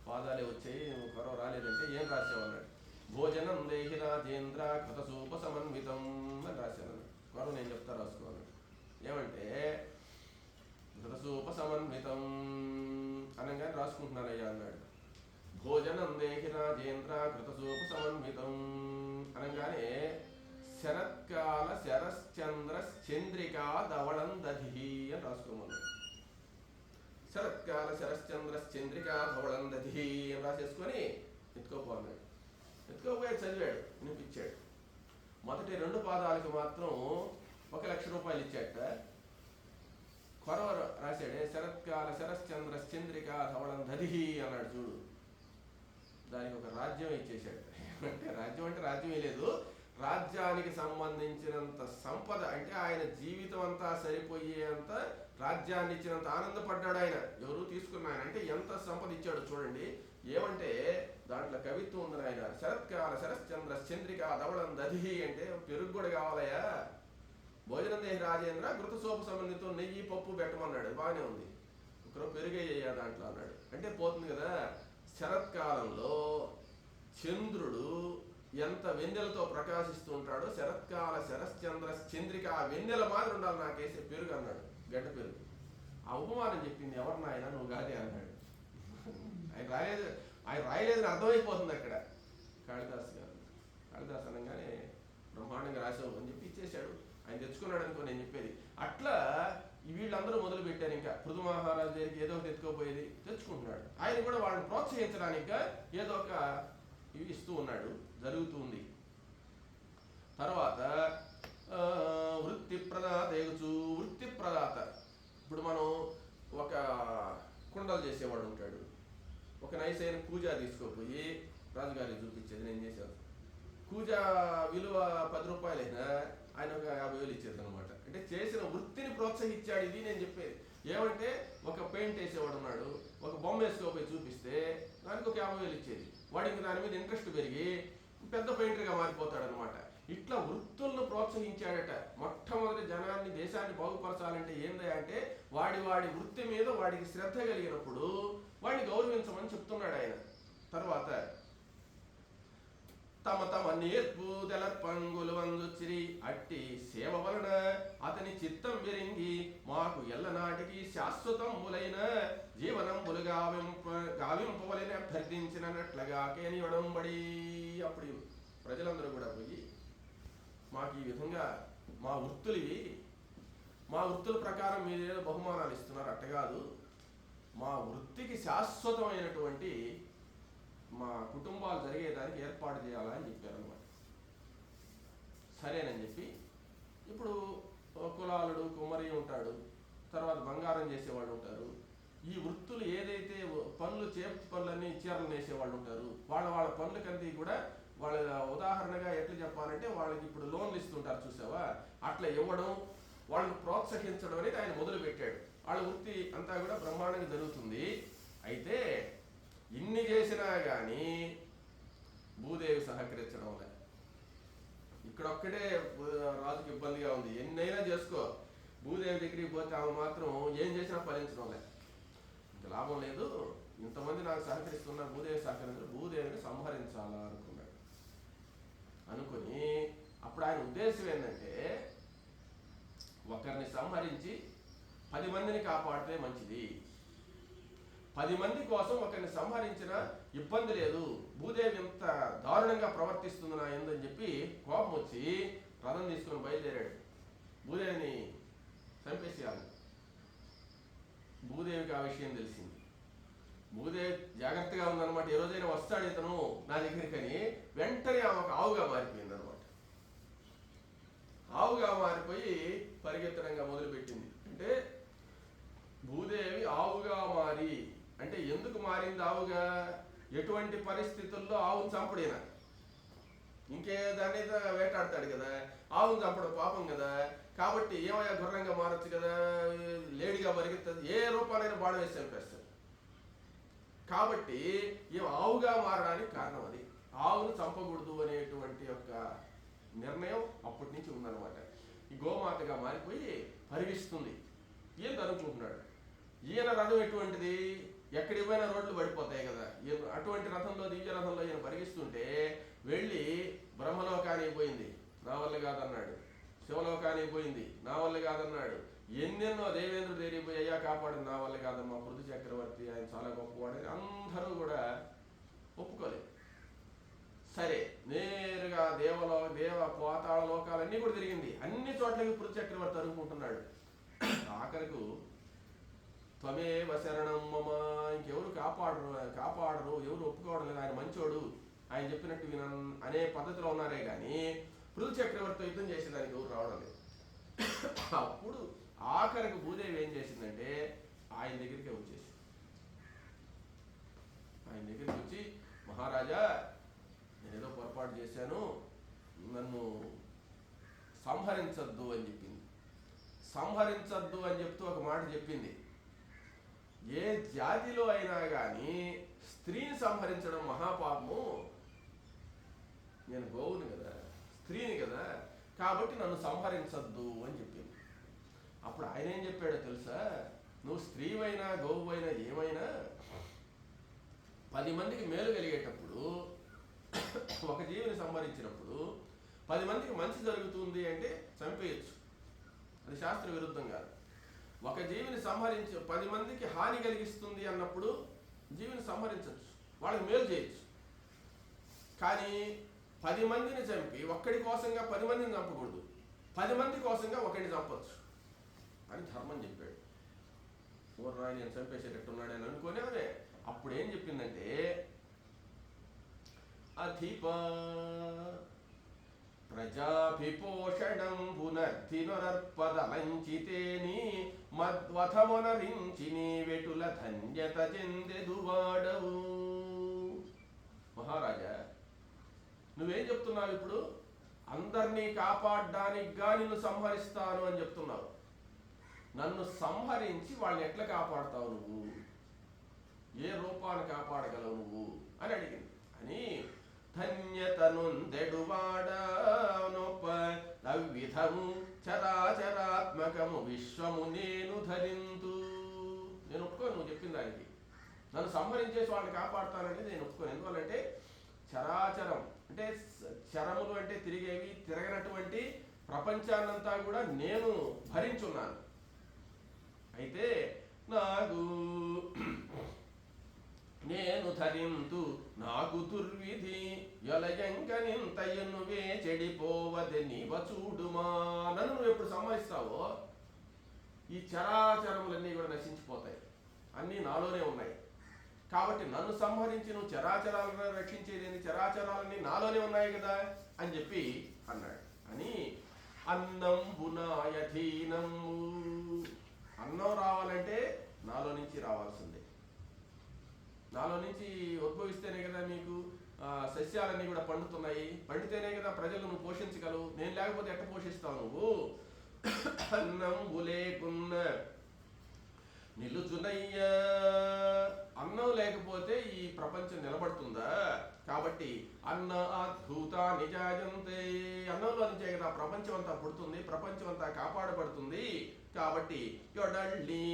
Speaker 1: పాదాలే వచ్చాయి, కొరవ రాలేదంటే ఏం రాసేవన్నాడు. భోజనం దేహి రాజేంద్ర కృతసూప సమన్వితం అని రాశాను. కొరవ నేను చెప్తా రాసుకోవాలి. ఏమంటే కృతసూప సమన్వితం అనగానే రాసుకుంటున్నానయ్యా అన్నాడు. భోజనం దేహి రాజేంద్ర కృతసూప సమన్వితం అనగానే శరత్కాల శరశ్చంద్ర చంద్రికా ధవళం దధి అని రాసుకోమన్నాడు. శరత్కాల శరశ్చంద్ర చంద్రికా ధవళం దధి అని రాసేసుకొని ఎత్తుకోపోన్నాడు. ఎత్తుకోపోయి చదివాడు, వినిపించాడు. మొదటి 2 పాదాలకు మాత్రం 1,00,000 రూపాయలు ఇచ్చాట. కొరవ రాశాడే శరత్కాల శరశ్చంద్ర చంద్రికా ధవళం దధి అన్నాడు చూడు. దానికి ఒక రాజ్యం ఇచ్చేశాడు. అంటే రాజ్యం లేదు, రాజ్యానికి సంబంధించినంత సంపద, అంటే ఆయన జీవితం అంతా సరిపోయేంత రాజ్యాన్ని ఇచ్చినంత ఆనందపడ్డాడు ఆయన. ఎవరు తీసుకున్నాయన అంటే ఎంత సంపద ఇచ్చాడు చూడండి. ఏమంటే దాంట్లో కవిత్వం ఉంది ఆయన. శరత్కాల శరశ్చంద్ర చంద్రికా ధవళం దధి అంటే పెరుగు కూడా కావాలయ్యా. భోజనం దేహి రాజేంద్ర ఘృతసూప సమన్వితం నెయ్యి పప్పు పెట్టమన్నాడు. బాగానే ఉంది. ఒకరు పెరుగయ్యా దాంట్లో అన్నాడు. అంటే పోతుంది కదా. శరత్కాలంలో చంద్రుడు ఎంత వెన్నెలతో ప్రకాశిస్తూ ఉంటాడో శరత్కాల శరశ్చంద్ర చంద్రిక ఆ వెన్నెల మాదిరి ఉండాలి నాకేసే పెరుగు అన్నాడు. గడ్డ పెరుగు. ఆ ఉపమానం చెప్పింది ఎవరు నాయన నువ్వు కాదే అన్నాడు. ఆయన రాయలేదని అర్థమైపోతుంది అక్కడ. కాళిదాసు గారు కాళిదాసు అనగానే బ్రహ్మాండంగా రాసావు అని చెప్పి ఇచ్చేశాడు. ఆయన తెచ్చుకున్నాడు అనుకో నేను చెప్పేది. అట్లా వీళ్ళందరూ మొదలు పెట్టారు. ఇంకా పృథు మహారాజు దగ్గరికి ఏదో ఒకటి ఎత్తుకోపోయేది తెచ్చుకుంటున్నాడు. ఆయన కూడా వాళ్ళని ప్రోత్సహించడానికి ఏదో ఒక ఇవి ఇస్తూ ఉన్నాడు. జరుగుతుంది. తర్వాత వృత్తి ప్రదాత వృత్తి ప్రదాత. ఇప్పుడు మనం ఒక కుండలు చేసేవాడు ఉంటాడు. ఒక నైసైన కూజ తీసుకోపోయి రాజుగారికి చూపించేది నేను చేశాను. కూజ విలువ 10 రూపాయలైనా ఆయన ఒక 50,000 ఇచ్చేది అనమాట. అంటే చేసిన వృత్తిని ప్రోత్సహించాడు. ఇది నేను చెప్పేది. ఏమంటే ఒక పెయింట్ వేసేవాడు ఉన్నాడు, ఒక బొమ్మ వేసుకోపోయి చూపిస్తే దానికి ఒక 50,000 ఇచ్చేది. వాడికి దాని మీద ఇంట్రెస్ట్ పెరిగి పెద్ద పెయింటర్గా మారిపోతాడు అనమాట. ఇట్లా వృత్తులను ప్రోత్సహించాడట. మొట్టమొదటి జనాన్ని దేశాన్ని బాగుపరచాలంటే ఏందా అంటే వాడి వృత్తి మీద వాడికి శ్రద్ధ కలిగినప్పుడు వాడిని గౌరవించమని చెప్తున్నాడు ఆయన. తర్వాత తమ నేర్పు తెలర్పంగులు వందుచిరి అట్టి సేవ వలన అతని చిత్తం విరింగి మాకు ఎల్లనాటికి శాశ్వతములైన జీవనంబులు గావింపవలని అభ్యర్థించినట్లుగా కేనివడంబడి. అప్పుడు ప్రజలందరూ కూడా పోయి మాకు ఈ విధంగా మా వృత్తుల ప్రకారం మీరేదో బహుమానాలు ఇస్తున్నారు, అట్టగాదు, మా వృత్తికి శాశ్వతమైనటువంటి మా కుటుంబాలు జరిగేదానికి ఏర్పాటు చేయాలని చెప్పారనమాట. సరేనని చెప్పి ఇప్పుడు కులాలుడు కుమ్మరి ఉంటాడు, తర్వాత బంగారం చేసేవాళ్ళు ఉంటారు. ఈ వృత్తులు ఏదైతే పనులు చేతి పనులన్నీ చీరలు వేసేవాళ్ళు ఉంటారు. వాళ్ళ పనులకంతా కూడా వాళ్ళ ఉదాహరణగా ఎట్లా చెప్పాలంటే వాళ్ళకి ఇప్పుడు లోన్లు ఇస్తుంటారు చూసావా, అట్లా ఇవ్వడం, వాళ్ళని ప్రోత్సహించడం అనేది ఆయన మొదలు పెట్టాడు. వాళ్ళ వృత్తి అంతా కూడా బ్రహ్మాండంగా జరుగుతుంది. అయితే ఇన్ని చేసినా కానీ భూదేవి సహకరించడం లేదు. ఇక్కడొక్కడే రాజుకి ఇబ్బందిగా ఉంది. ఎన్నైనా చేసుకో, భూదేవి దగ్గరికి పోతే ఆమె మాత్రం ఏం చేసినా ఫలించడం లేదు. ఇంక లాభం లేదు, ఇంతమంది నాకు సహకరిస్తున్నా భూదేవి సహకరించారు, భూదేవిని సంహరించాలా అనుకున్నాడు. అనుకుని అప్పుడు ఆయన ఉద్దేశం ఏంటంటే ఒకరిని సంహరించి 10 మందిని కాపాడితే మంచిది. 10 మంది కోసం ఒకరిని సంహరించిన ఇబ్బంది లేదు. భూదేవి ఎంత దారుణంగా ప్రవర్తిస్తుంది నా ఎందని చెప్పి కోపం వచ్చి రథం తీసుకొని బయలుదేరాడు. భూదేవిని చంపేసేయాలి. భూదేవికి ఆ విషయం తెలిసింది. భూదేవి జాగ్రత్తగా ఉందన్నమాట. ఏ రోజైనా వస్తాడు ఇతను నా దగ్గరికి అని వెంటనే ఆమె ఆవుగా మారిపోయింది అనమాట. ఆవుగా మారిపోయి పరిగెత్తడంగా మొదలుపెట్టింది. అంటే భూదేవి ఆవుగా మారి, అంటే ఎందుకు మారింది ఆవుగా? ఎటువంటి పరిస్థితుల్లో ఆవును చంపడేనా? ఇంకే దాన్ని వేటాడతాడు కదా, ఆవును చంపడం పాపం కదా. కాబట్టి ఏమయ్యా గుర్రంగా మారచ్చు కదా, లేడీగా పరిగెత్తది, ఏ రూపాలైనా బాణ వేసి చంపేస్తాడు. కాబట్టి ఆవుగా మారడానికి కారణం అది. ఆవును చంపకూడదు అనేటువంటి ఒక నిర్ణయం అప్పటి నుంచి ఉందన్నమాట. ఈ గోమాతగా మారిపోయి పరిగిస్తుంది. ఈయన అనుకుంటున్నాడు, ఈయన రథం ఎటువంటిది, ఎక్కడికి పోయినా రోడ్లు పడిపోతాయి కదా. అటువంటి రథంలో, దివ్య రథంలో ఈయన పరిగిస్తుంటే వెళ్ళి బ్రహ్మలోకానికి పోయింది, నా వల్ల కాదన్నాడు. శివలోకానికి పోయింది, నా వల్ల కాదన్నాడు. ఎన్నెన్నో దేవేంద్రుడు దేరిపోయి అయ్యా కాపాడు, నా వల్ల కాదమ్మా, పృథు చక్రవర్తి ఆయన చాలా గొప్పవాడని అందరూ కూడా ఒప్పుకోలేదు. సరే నేరుగా దేవ పాతాళ లోకాలన్నీ కూడా తిరిగింది, అన్ని చోట్లకి పృథు చక్రవర్తి అనుకుంటున్నాడు. ఆఖరకు త్వమేవ శరణం మమ, ఇంకెవరు కాపాడరు, ఎవరు ఒప్పుకోవడం లేదు, ఆయన మంచోడు, ఆయన చెప్పినట్టు వినను అనే పద్ధతిలో ఉన్నారే కానీ పృథు చక్రవర్తితో యుద్ధం చేసేదానికి ఎవరు రావడం లేదు. అప్పుడు ఆఖరికి భూదేవి ఏం చేసిందంటే ఆయన దగ్గరికే వచ్చేసి, ఆయన దగ్గరికి వచ్చి, మహారాజా నేనేదో పొరపాటు చేశాను, నన్ను సంహరించద్దు అని చెప్పింది. సంహరించద్దు అని చెప్తూ ఒక మాట చెప్పింది, ఏ జాతిలో అయినా కానీ స్త్రీని సంహరించడం మహాపాపము, నేను గోవుని కదా, స్త్రీని కదా, కాబట్టి నన్ను సంహరించద్దు అని చెప్పింది. అప్పుడు ఆయన ఏం చెప్పాడో తెలుసా, నువ్వు స్త్రీవైనా గోవువైనా ఏమైనా 10 మందికి మేలు కలిగేటప్పుడు, ఒక జీవిని సంహరించినప్పుడు 10 మందికి మంచి జరుగుతుంది అంటే చంపేయచ్చు, అది శాస్త్ర విరుద్ధం కాదు. ఒక జీవిని సంహరించి 10 మందికి హాని కలిగిస్తుంది అన్నప్పుడు జీవిని సంహరించవచ్చు, వాళ్ళకి మేలు చేయొచ్చు. కానీ 10 మందిని చంపి ఒక్కడి కోసంగా 10 మందిని చంపకూడదు, 10 మంది కోసంగా ఒకడిని చంపచ్చు అని ధర్మం చెప్పాడు. పూర్ణాన్ని నేను చంపేసేటట్టున్నాడు అని అనుకునే అదే. అప్పుడు ఏం చెప్పిందంటే, అధిప ప్రజాభిపోషణం పునర్ధినరర్పదలంచితేని మద్వథమునరించి నీ వెటుల ధన్యత చెందెదువాడవు. మహారాజా నువ్వేం చెప్తున్నావు ఇప్పుడు, అందరినీ కాపాడడానికిగా నిన్ను సంహరిస్తాను అని చెప్తున్నావు. నన్ను సంహరించి వాళ్ళని ఎట్లా కాపాడుతావు నువ్వు, ఏ రూపాన్ని కాపాడగలవు నువ్వు అని అడిగింది. అని ధన్యతనుందెడువాడనొప్ప అవిధము చరాచరాత్మకము విశ్వము నేను ధరింతు. నేను ఒప్పుకోను నువ్వు చెప్పిన దానికి, నన్ను సంహరించేసి వాళ్ళని కాపాడుతానంటే నేను ఒప్పుకోను. ఎందువల్లంటే చరాచరం అంటే చరములు అంటే తిరిగేవి, తిరగనటువంటి ప్రపంచాన్నంతా కూడా నేను భరించున్నాను. అయితే నాకు నేను ధరింతు నాకు దుర్విధి యొలయంకనింతయనువే చెడిపోవది నీవ చూడుమా. నన్ను నువ్వు ఎప్పుడు సంహరిస్తావో ఈ చరాచరములన్నీ కూడా నశించిపోతాయి, అన్నీ నాలోనే ఉన్నాయి. కాబట్టి నన్ను సంహరించి నువ్వు చరాచరాలను రక్షించేది, చరాచరాలన్నీ నాలోనే ఉన్నాయి కదా అని చెప్పి అన్నాడు. అని అన్నం బునాయధీనము, అన్నం రావాలంటే నాలో నుంచి రావాల్సిందే, నాలో నుంచి ఉద్భవిస్తేనే కదా మీకు సస్యాలన్నీ కూడా పండుతున్నాయి, పండితేనే కదా ప్రజలు నువ్వు పోషించగలవు. నేను లేకపోతే ఎట్ట పోషిస్తావు నువ్వు. అన్నం లేకున్న నిలుచునయ్యా, అన్నం లేకపోతే ఈ ప్రపంచం నిలబడుతుందా. కాబట్టి అన్న అద్భుత నిజాజంతే, అన్నంలో నుంచే కదా ప్రపంచం అంతా పుడుతుంది, ప్రపంచం అంతా కాపాడబడుతుంది. కాబట్టి యొడళ్ళి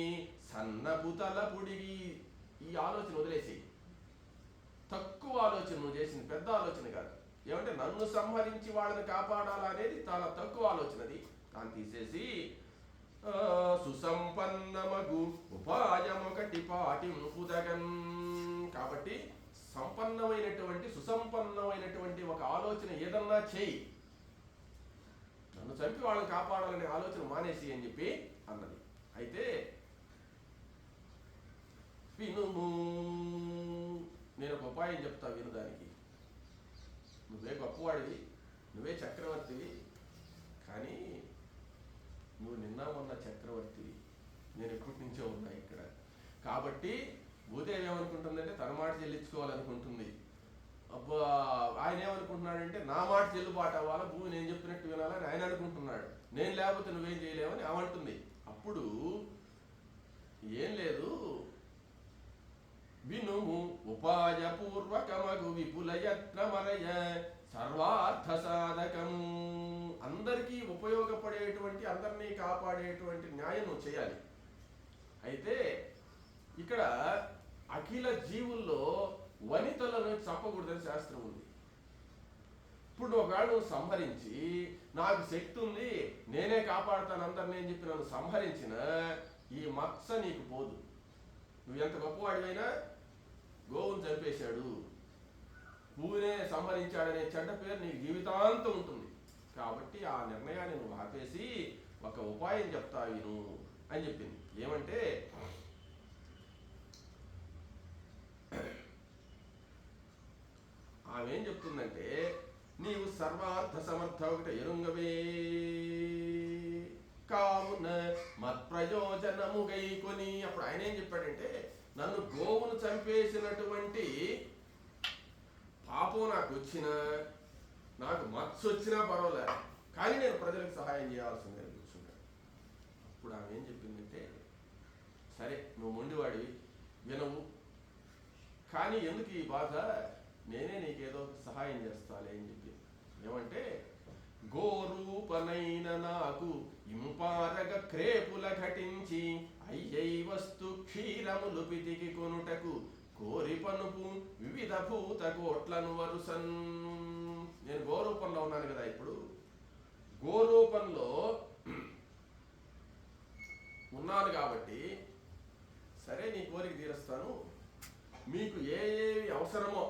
Speaker 1: సన్నబుతల పుడిగి, ఈ ఆలోచన వదిలేసి తక్కువ ఆలోచన నువ్వు చేసింది, పెద్ద ఆలోచన కాదు. ఏమంటే నన్ను సంహరించి వాళ్ళని కాపాడాలనేది చాలా తక్కువ ఆలోచన, అది దాన్ని తీసేసి సుసంపన్నమగు ఉపాయమొకటి పాటింపుదగన్. కాబట్టి సంపన్నమైనటువంటి సుసంపన్నమైనటువంటి ఒక ఆలోచన ఏదన్నా చేయి, నన్ను చంపి వాళ్ళని కాపాడాలనే ఆలోచన మానేసి అని చెప్పి అన్నది. అయితే వినుము, నేను ఒక ఉపాయం చెప్తా విను దానికి. నువ్వే గొప్పవాడివి, నువ్వే చక్రవర్తివి, కానీ నువ్వు నిన్న మొన్న చక్రవర్తివి, నేను ఎప్పటి నుంచో ఉన్నా ఇక్కడ. కాబట్టి భూదేవి ఏమనుకుంటుందంటే తన మాట చెల్లించుకోవాలనుకుంటుంది. అబ్బా ఆయన ఏమనుకుంటున్నాడంటే నా మాట చెల్లుబాటు అవ్వాలా, భూమి నేను చెప్పినట్టు వినాలని ఆయన అనుకుంటున్నాడు. నేను లేకపోతే నువ్వేం చేయలేవని అవంటుంది. అప్పుడు ఏం లేదు, వినుము ఉపాయపూర్వకమగు విపుల యత్నమరయ సర్వార్థ సాధకము. అందరికీ ఉపయోగపడేటువంటి, అందరినీ కాపాడేటువంటి న్యాయం నువ్వు చేయాలి. అయితే ఇక్కడ అఖిల జీవుల్లో వనితలను చంపకూడదని శాస్త్రం ఉంది. ఇప్పుడు ఒకవేళ నువ్వు సంహరించి నాకు శక్తి ఉంది నేనే కాపాడుతాను అందరినీ అని చెప్పి నన్ను సంహరించిన ఈ మత్స నీకు పోదు. నువ్వు ఎంత గొప్పవాడివైనా గోవును చంపేశాడు, పువ్వునే సంహరించాడనే చెడ్డ పేరు నీకు జీవితాంతం ఉంటుంది. కాబట్టి ఆ నిర్ణయాన్ని నువ్వు ఆపేసి ఒక ఉపాయం చెప్తా విను అని చెప్పింది. ఏమంటే ఆమె ఏం చెప్తుందంటే, నీవు సర్వార్థ సమర్థ ఒకటి ఎరుంగవే కావున మత్ప్రయోజనము గైకొని. అప్పుడు ఆయన ఏం చెప్పాడంటే, నన్ను గోవును చంపేసినటువంటి పాపం నాకు వచ్చినా, నాకు మత్స్సు వచ్చినా పర్వాలేదు, కానీ నేను ప్రజలకు సహాయం చేయాల్సిందే కూర్చున్నాను. అప్పుడు ఆమె ఏం చెప్పిందంటే, సరే నువ్వు మొండివాడివి వినవు, కానీ ఎందుకు ఈ బాధ, నేనే నీకేదో సహాయం చేస్తాలే అని చెప్పి. ఏమంటే, గోరూపనైన నాకు ఇంపారగ క్రేపుల ఘటించి అయ్యై వస్తు క్షీరములు పితికి కొనుటకు కోరి పనుపు వివిధ భూత కోట్లను వరుసన్. నేను గోరూపంలో ఉన్నాను కదా, ఇప్పుడు గోరూపంలో ఉన్నాను కాబట్టి సరే నీ కోరిక తీరుస్తాను. మీకు ఏవి అవసరమో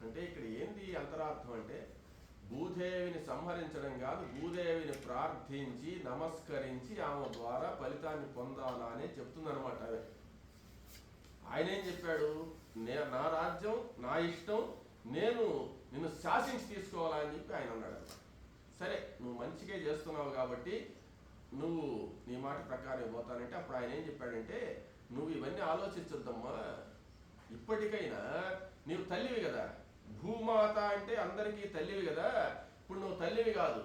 Speaker 1: అంటే, ఇక్కడ ఏంది అంతరార్థం అంటే, భూదేవిని సంహరించడం కాదు, భూదేవిని ప్రార్థించి నమస్కరించి ఆమె ద్వారా ఫలితాన్ని పొందాలా అనే చెప్తుందనమాట. అదే ఆయన ఏం చెప్పాడు, నా రాజ్యం నా ఇష్టం, నేను నిన్ను శాసించి తీసుకోవాలా అని చెప్పి ఆయన అన్నాడు. సరే నువ్వు మంచిగా చేస్తున్నావు కాబట్టి నువ్వు నీ మాట ప్రకారం పోతానంటే, అప్పుడు ఆయన ఏం చెప్పాడంటే, నువ్వు ఇవన్నీ ఆలోచించొద్దమ్మా, ఇప్పటికైనా నీవు తల్లివి కదా, భూమాత అంటే అందరికీ తల్లివి కదా, ఇప్పుడు నువ్వు తల్లివి కాదు,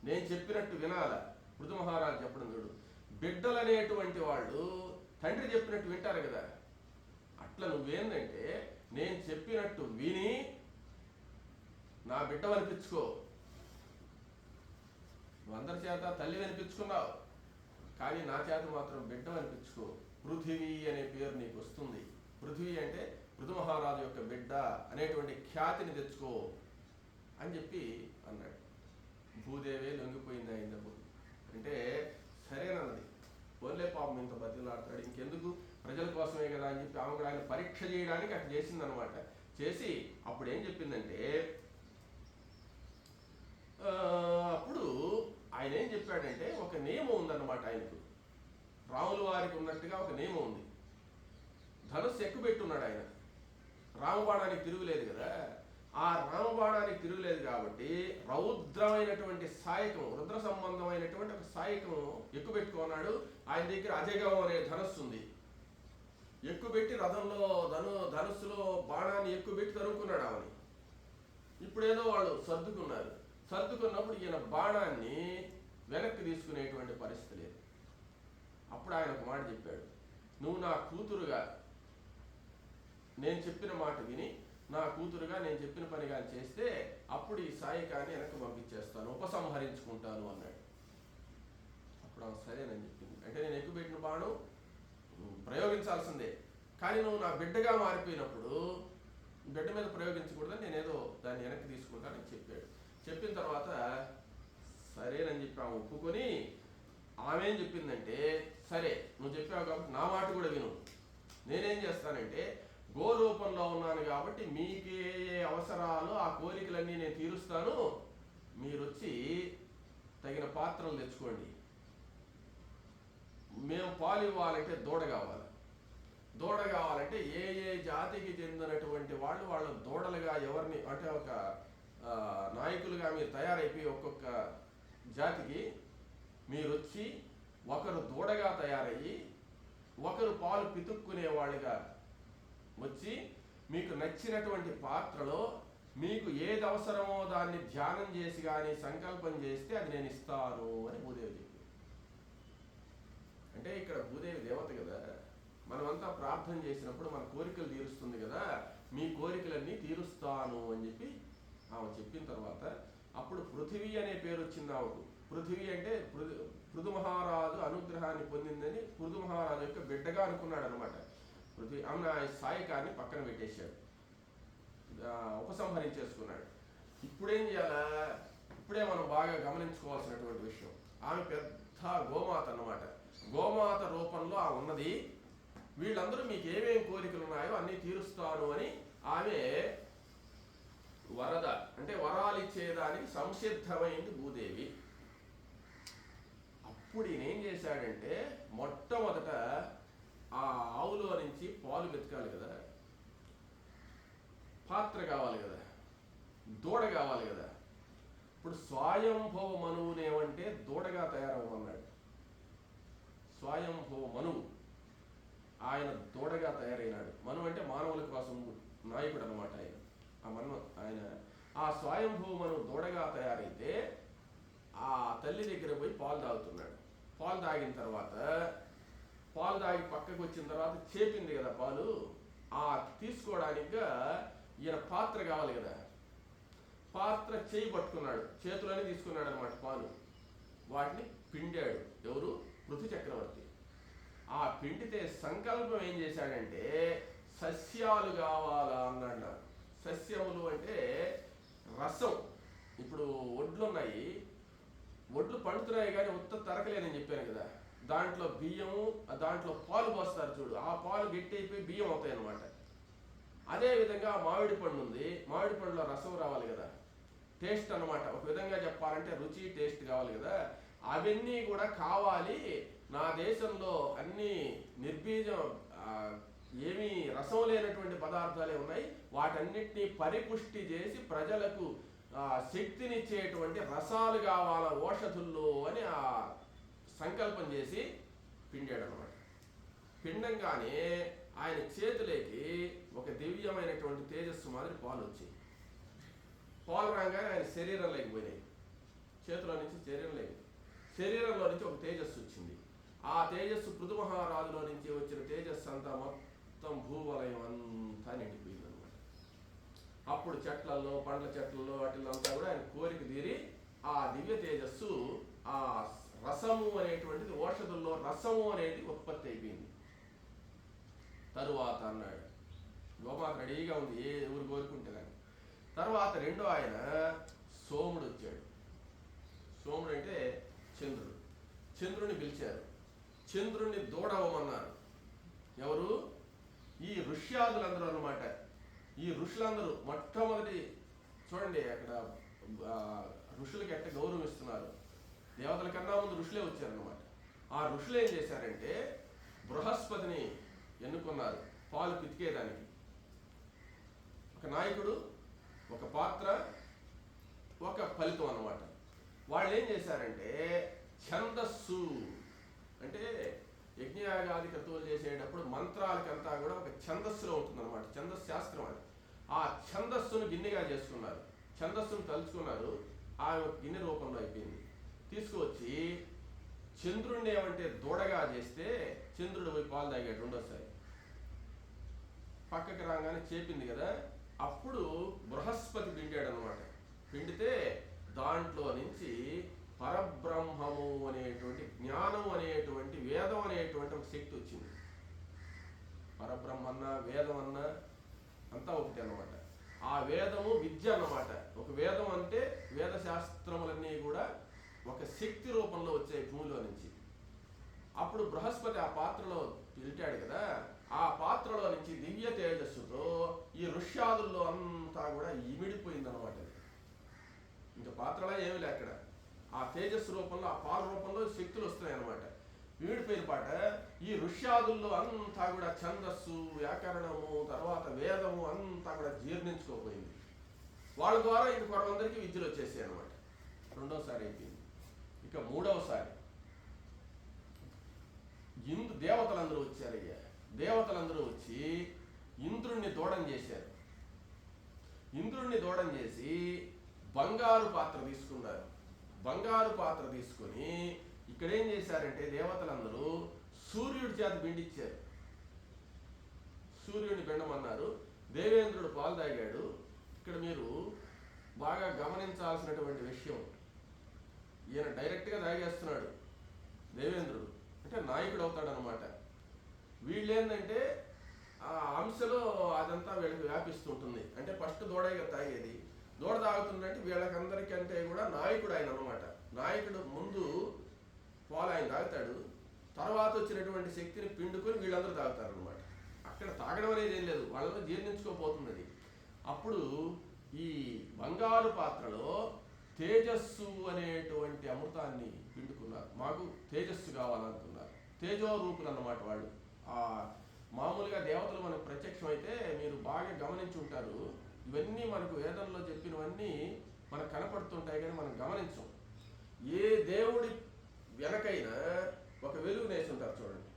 Speaker 1: నేను చెప్పినట్టు వినాలా. పృథు మహారాజు చెప్పడం చూడు, బిడ్డలు అనేటువంటి వాళ్ళు తండ్రి చెప్పినట్టు వింటారు కదా, అట్లా నువ్వేందంటే నేను చెప్పినట్టు విని నా బిడ్డ అనిపించుకో. నువ్వు అందరి చేత తల్లి అనిపించుకున్నావు, కానీ నా చేత మాత్రం బిడ్డ అనిపించుకో. పృథివీ అనే పేరు నీకు వస్తుంది. పృథివీ అంటే పృథు మహారాజు యొక్క బిడ్డ అనేటువంటి ఖ్యాతిని తెచ్చుకో అని చెప్పి అన్నాడు. భూదేవే లొంగిపోయింది ఆయన అంటే, సరేనన్నది. పోన్లే పాపం ఇంత బతిలాడతాడు, ఇంకెందుకు ప్రజల కోసమే కదా అని చెప్పి ఆమె కూడా ఆయన పరీక్ష చేయడానికి అట్లా చేసిందనమాట. చేసి అప్పుడు ఏం చెప్పిందంటే, అప్పుడు ఆయన ఏం చెప్పాడంటే, ఒక నియమం ఉందన్నమాట ఆయనకు, రాముల వారికి ఉన్నట్టుగా ఒక నియమం ఉంది. ధనుస్సు ఎక్కుపెట్టున్నాడు ఆయన, రామబాణానికి తిరుగులేదు కదా. ఆ రామబాణానికి తిరుగులేదు కాబట్టి రౌద్రమైనటువంటి సాయకం, రుద్ర సంబంధమైనటువంటి ఒక సాయకం ఎక్కుపెట్టుకున్నాడు. ఆయన దగ్గర అజగం అనే ధనుస్సు ఉంది. ఎక్కుపెట్టి రథంలో ధనుస్సులో బాణాన్ని ఎక్కుపెట్టి తరుముకున్నాడు ఆమెని. ఇప్పుడేదో వాళ్ళు సర్దుకున్నారు. సర్దుకున్నప్పుడు ఈయన బాణాన్ని వెనక్కి తీసుకునేటువంటి పరిస్థితి లేదు. అప్పుడు ఆయన ఒక మాట చెప్పాడు, నువ్వు నా కూతురుగా నేను చెప్పిన మాట విని నా కూతురుగా నేను చెప్పిన పని కానీ చేస్తే అప్పుడు ఈ సాయికాన్ని వెనక్కి పంపించేస్తాను, ఉపసంహరించుకుంటాను అన్నాడు. అప్పుడు ఆమె సరేనని చెప్పింది. అంటే నేను ఎక్కుపెట్టిన బాణం ప్రయోగించాల్సిందే, కానీ నువ్వు నా బిడ్డగా మారిపోయినప్పుడు బిడ్డ మీద ప్రయోగించకూడదని నేనేదో దాన్ని వెనక్కి తీసుకుంటానని చెప్పాడు. చెప్పిన తర్వాత సరేనని చెప్పి ఆమె ఒప్పుకొని, ఆమె ఏం చెప్పిందంటే, సరే నువ్వు చెప్పావు కాబట్టి నా మాట కూడా విను, నేనేం చేస్తానంటే గోరూపంలో ఉన్నాను కాబట్టి మీకే అవసరాలు ఆ కోరికలన్నీ నేను తీరుస్తాను, మీరు వచ్చి తగిన పాత్రలు తెచ్చుకోండి. మేము పాలు ఇవ్వాలంటే దూడ కావాలి, దూడ కావాలంటే ఏ ఏ జాతికి చెందినటువంటి వాళ్ళు వాళ్ళ దూడలుగా ఎవరిని అంటే ఒక నాయకులుగా మీరు తయారైపోయి ఒక్కొక్క జాతికి మీరు వచ్చి ఒకరు దూడగా తయారయ్యి ఒకరు పాలు పితుక్కునే వాళ్ళుగా వచ్చి మీకు నచ్చినటువంటి పాత్రలో మీకు ఏది అవసరమో దాన్ని ధ్యానం చేసి కానీ సంకల్పం చేస్తే అది నేను ఇస్తాను అని భూదేవి చెప్పింది. అంటే ఇక్కడ భూదేవి దేవత కదా, మనమంతా ప్రార్థన చేసినప్పుడు మన కోరికలు తీరుస్తుంది కదా, మీ కోరికలన్నీ తీరుస్తాను అని చెప్పి ఆమె చెప్పిన తర్వాత అప్పుడు పృథివీ అనే పేరు వచ్చింది ఆమెకు. పృథివీ అంటే పృథు మహారాజు అనుగ్రహాన్ని పొందిందని పృథు మహారాజు యొక్క బిడ్డగా అనుకున్నాడు అనమాట. పృథ్వీ ఆమె సాయికాన్ని పక్కన పెట్టేశాడు, ఉపసంహరించేసుకున్నాడు. ఇప్పుడేం చేయాలా? ఇప్పుడే మనం బాగా గమనించుకోవాల్సినటువంటి విషయం, ఆమె పెద్ద గోమాత అన్నమాట. గోమాత రూపంలో ఆమె ఉన్నది. వీళ్ళందరూ మీకు ఏమేం కోరికలు ఉన్నాయో అన్నీ తీరుస్తాను అని ఆమె వరద అంటే వరాలు ఇచ్చేదానికి సంసిద్ధమైంది భూదేవి. అప్పుడు ఈయన ఏం చేశాడంటే మొట్టమొదట ఆ ఆవులో నుంచి పాలు వెతకాలి కదా, పాత్ర కావాలి కదా, దూడ కావాలి కదా. ఇప్పుడు స్వయంభవ మనువునేమంటే దూడగా తయారవ్వమన్నాడు. స్వయంభవ మనువు ఆయన దూడగా తయారైనాడు. మనువు అంటే మానవుల కోసం నాయకుడు అనమాట ఆయన. ఆయన ఆ స్వయంభవ మనువు దూడగా తయారైతే ఆ తల్లి దగ్గర పోయి పాలు తాగుతున్నాడు. పాలు తాగిన తర్వాత పాలు తాగి పక్కకు వచ్చిన తర్వాత చేపింది కదా పాలు, ఆ తీసుకోవడానికి ఈయన పాత్ర కావాలి కదా, పాత్ర చేయి పట్టుకున్నాడు, చేతులని తీసుకున్నాడు అనమాట పాలు. వాటిని పిండాడు. ఎవరు? పృథు చక్రవర్తి. ఆ పిండితే సంకల్పం ఏం చేశాడంటే సస్యాలు కావాలా అన్నాడు. సస్యములు అంటే రసం. ఇప్పుడు ఒడ్లు ఉన్నాయి, ఒడ్లు పండుతున్నాయి కానీ ఉత్త తరకలేదని చెప్పాను కదా, దాంట్లో బియ్యము దాంట్లో పాలు పోస్తారు చూడు, ఆ పాలు గట్టి అయిపోయి బియ్యం అవుతాయి అన్నమాట. అదేవిధంగా మామిడి పండు ఉంది, మామిడి పండులో రసం రావాలి కదా, టేస్ట్ అనమాట. ఒక విధంగా చెప్పాలంటే రుచి టేస్ట్ కావాలి కదా, అవన్నీ కూడా కావాలి. నా దేశంలో అన్ని నిర్బీజం ఏమీ రసం లేనటువంటి పదార్థాలే ఉన్నాయి, వాటన్నిటినీ పరిపుష్టి చేసి ప్రజలకు శక్తినిచ్చేటువంటి రసాలు కావాల ఓషధుల్లో అని ఆ సంకల్పం చేసి పిండాడు అనమాట. పిండంగానే ఆయన చేతులేకి ఒక దివ్యమైనటువంటి తేజస్సు మాదిరి పాలు వచ్చాయి. పాలు రాగానే ఆయన శరీరంలోకి పోయినాయి, చేతిలో నుంచి శరీరంలో నుంచి ఒక తేజస్సు వచ్చింది. ఆ తేజస్సు పృథు మహారాజులో నుంచి వచ్చిన తేజస్సు అంతా మొత్తం భూవలయం అంతా నిండిపోయింది అనమాట. అప్పుడు చెట్లలో పండ్ల చెట్లలో వాటిల్లంతా కూడా ఆయన కోరిక తీరి ఆ దివ్య తేజస్సు ఆ రసము అనేటువంటిది ఓషధుల్లో రసము అనేది ఉత్పత్తి అయిపోయింది. తరువాత అన్నాడు, గోమాత రెడీగా ఉంది ఏ ఊరు కోరుకుంటే కానీ. తర్వాత రెండో ఆయన సోముడు వచ్చాడు. సోముడు అంటే చంద్రుడు. చంద్రుని పిలిచారు, చంద్రుణ్ణి దూడవమన్నారు. ఎవరు? ఈ ఋష్యాదులందరూ అన్నమాట. ఈ ఋషులందరూ మొట్టమొదటి చూడండి అక్కడ ఋషులకి ఎట్ట గౌరవిస్తున్నారు. దేవతల కన్నా ముందు ఋషులే వచ్చారన్నమాట. ఆ ఋషులు ఏం చేశారంటే బృహస్పతిని ఎన్నుకున్నారు పాలు పితికేదానికి. ఒక నాయకుడు, ఒక పాత్ర, ఒక ఫలితం అన్నమాట. వాళ్ళు ఏం చేశారంటే ఛందస్సు అంటే యజ్ఞయాగాది క్రతువులు చేసేటప్పుడు మంత్రాలకంతా కూడా ఒక ఛందస్సులో ఉంటుందన్నమాట. ఛందస్సు శాస్త్రం అది. ఆ ఛందస్సును గిన్నెగా చేసుకున్నారు, ఛందస్సును తలుచుకున్నారు. ఆమె గిన్నె రూపంలో అయిపోయింది. తీసుకువచ్చి చంద్రుడిని ఏమంటే దూడగా చేస్తే చంద్రుడు పోయి పాలు తాగాడు రెండోసారి. పక్కకి రాగానే చేపింది కదా, అప్పుడు బృహస్పతి పిండాడు అనమాట. పిండితే దాంట్లో నుంచి పరబ్రహ్మము అనేటువంటి జ్ఞానం అనేటువంటి వేదం అనేటువంటి ఒక శక్తి వచ్చింది. పరబ్రహ్మ అన్న వేదం అన్న అంతా ఒకటి అన్నమాట. ఆ వేదము విద్య అన్నమాట. ఒక వేదం అంటే వేద శాస్త్రములన్నీ కూడా ఒక శక్తి రూపంలో వచ్చాయి భూమిలో నుంచి. అప్పుడు బృహస్పతి ఆ పాత్రలో పిలిచాడు కదా, ఆ పాత్రలో నుంచి దివ్య తేజస్సుతో ఈ ఋష్యాదుల్లో అంతా కూడా ఇమిడిపోయిందన్నమాట. ఇంకా పాత్రలో ఏమీ లే అక్కడ. ఆ తేజస్సు రూపంలో ఆ పాల రూపంలో శక్తులు వస్తున్నాయి అన్నమాట. వీడిపోయిన పాట ఈ ఋష్యాదుల్లో అంతా కూడా ఛందస్సు, వ్యాకరణము, తర్వాత వేదము అంతా కూడా జీర్ణించుకోపోయింది. వాళ్ళ ద్వారా ఇంక కొంతమందికి విద్యలు వచ్చేసాయి అనమాట. రెండోసారి అయిపోయింది. ఇక మూడవసారి దేవతలందరూ వచ్చారయ్యా. దేవతలందరూ వచ్చి ఇంద్రుణ్ణి దూడం చేశారు. ఇంద్రుణ్ణి దూడం చేసి బంగారు పాత్ర తీసుకున్నారు. బంగారు పాత్ర తీసుకొని ఇక్కడ ఏం చేశారంటే దేవతలందరూ సూర్యుడి చేత పిండిచ్చారు. సూర్యుడిని పిండమన్నారు. దేవేంద్రుడు పాలు తాగాడు. ఇక్కడ మీరు బాగా గమనించాల్సినటువంటి విషయం, ఈయన డైరెక్ట్గా తాగేస్తున్నాడు దేవేంద్రుడు, అంటే నాయకుడు అవుతాడనమాట. వీళ్ళేందంటే ఆ అంశలో అదంతా వీళ్ళకి వ్యాపిస్తుంటుంది. అంటే ఫస్ట్ దూడగా తాగేది, దూడ తాగుతుందంటే వీళ్ళకందరికంటే కూడా నాయకుడు ఆయన అనమాట. నాయకుడు ముందు పాలు ఆయన తాగుతాడు, తర్వాత వచ్చినటువంటి శక్తిని పిండుకొని వీళ్ళందరూ తాగుతారు అనమాట. అక్కడ తాగడం అనేది ఏం లేదు, వాళ్ళలో జీర్ణించుకోపోతున్నది. అప్పుడు ఈ బంగారు పాత్రలో తేజస్సు అనేటువంటి అమృతాన్ని పిండుకున్నారు. మాకు తేజస్సు కావాలనుకున్నారు. తేజో రూపులు అన్నమాట వాళ్ళు. ఆ మామూలుగా దేవతలు మనకు ప్రత్యక్షం అయితే మీరు బాగా గమనించి ఉంటారు. ఇవన్నీ మనకు వేదంలో చెప్పినవన్నీ మనకు కనపడుతుంటాయి కానీ మనం గమనించం. ఏ దేవుడి వెనకైనా ఒక వెలుగు నేసి ఉంటారు చూడండి.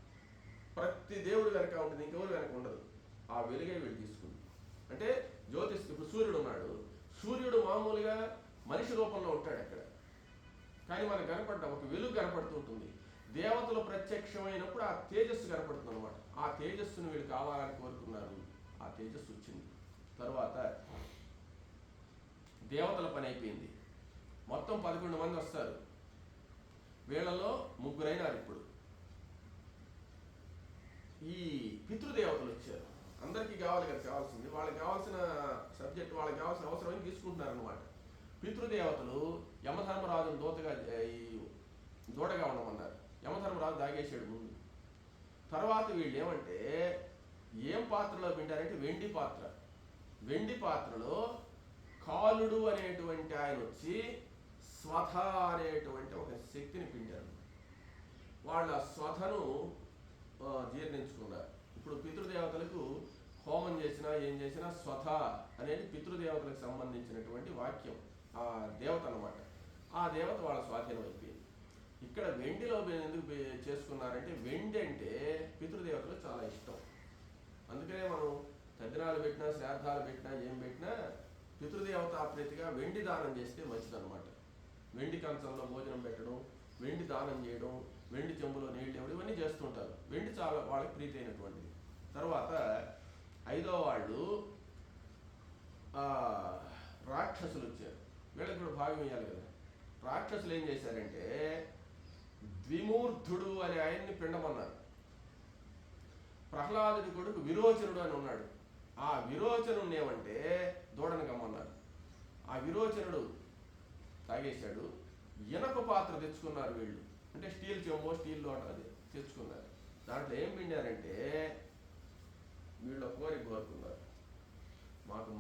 Speaker 1: ప్రతి దేవుడి వెనక ఉంటుంది, ఇంకెవరు వెనక ఉండదు. ఆ వెలుగే వీళ్ళు తీసుకుంది. అంటే జ్యోతిష్. ఇప్పుడు సూర్యుడు ఉన్నాడు. సూర్యుడు మామూలుగా మనిషి రూపంలో ఉంటాడు అక్కడ, కానీ మనకు కనపడ్డ ఒక వెలుగు కనపడుతుంటుంది. దేవతలు ప్రత్యక్షమైనప్పుడు ఆ తేజస్సు కనపడుతుంది అనమాట. ఆ తేజస్సును వీళ్ళు కావాలని కోరుకున్నారు. ఆ తేజస్సు వచ్చింది. తర్వాత దేవతల పని అయిపోయింది. మొత్తం 11 మంది వస్తారు. వీళ్ళలో 3 అయినారు. ఇప్పుడు ఈ పితృదేవతలు వచ్చారు. అందరికీ కావాలి కదా కావాల్సింది, వాళ్ళకి కావాల్సిన సబ్జెక్ట్, వాళ్ళకి కావాల్సిన అవసరం తీసుకుంటున్నారు అనమాట. పితృదేవతలు యమధర్మరాజును దూడగా ఉండమన్నారు. యమధర్మరాజు దాగేసాడు ముందు. తర్వాత వీళ్ళు ఏమంటే ఏం పాత్రలో పిండారంటే వెండి పాత్ర. వెండి పాత్రలో కాలుడు అనేటువంటి ఆయన వచ్చి స్వథ అనేటువంటి ఒక శక్తిని పిండారు. వాళ్ళ స్వథను జీర్ణించుకున్నారు. ఇప్పుడు పితృదేవతలకు హోమం చేసినా ఏం చేసినా స్వథ అనేది పితృదేవతలకు సంబంధించినటువంటి వాక్యం. ఆ దేవత అన్నమాట. ఆ దేవత వాళ్ళ స్వాధీనం అయిపోయింది. ఇక్కడ వెండిలో ఎందుకు చేసుకున్నారంటే వెండి అంటే పితృదేవతలకు చాలా ఇష్టం. అందుకనే మనం తద్దినాలు పెట్టినా శ్రాద్ధాలు పెట్టినా ఏం పెట్టినా పితృదేవత ప్రీతిగా వెండి దానం చేస్తే మంచిదన్నమాట. వెండి కంచంలో భోజనం పెట్టడం, వెండి దానం చేయడం, వెండి చెంబులో నీళ్ళు ఇవ్వడం, ఇవన్నీ చేస్తుంటారు. వెండి చాలా వాళ్ళకి ప్రీతి అయినటువంటిది. తర్వాత 5వ వాళ్ళు రాక్షసులు వచ్చారు. వీళ్ళకి కూడా భాగం ఇవ్వాలి కదా. రాక్షసులు ఏం చేశారంటే ద్విమూర్ధుడు అనే ఆయన్ని పిండమన్నారు. ప్రహ్లాదుడి కొడుకు విరోచనుడు అని ఉన్నాడు. ఆ విరోచనుడు ఏమంటే దూడను కమ్మన్నారు. ఆ విరోచనుడు తాగేశాడు. ఇనప పాత్ర తెచ్చుకున్నారు వీళ్ళు. అంటే స్టీల్ చెంబో స్టీల్ లోట అది తెచ్చుకున్నారు. దాంట్లో ఏం పిండారంటే వీళ్ళు కోరుకున్నారు, మాకు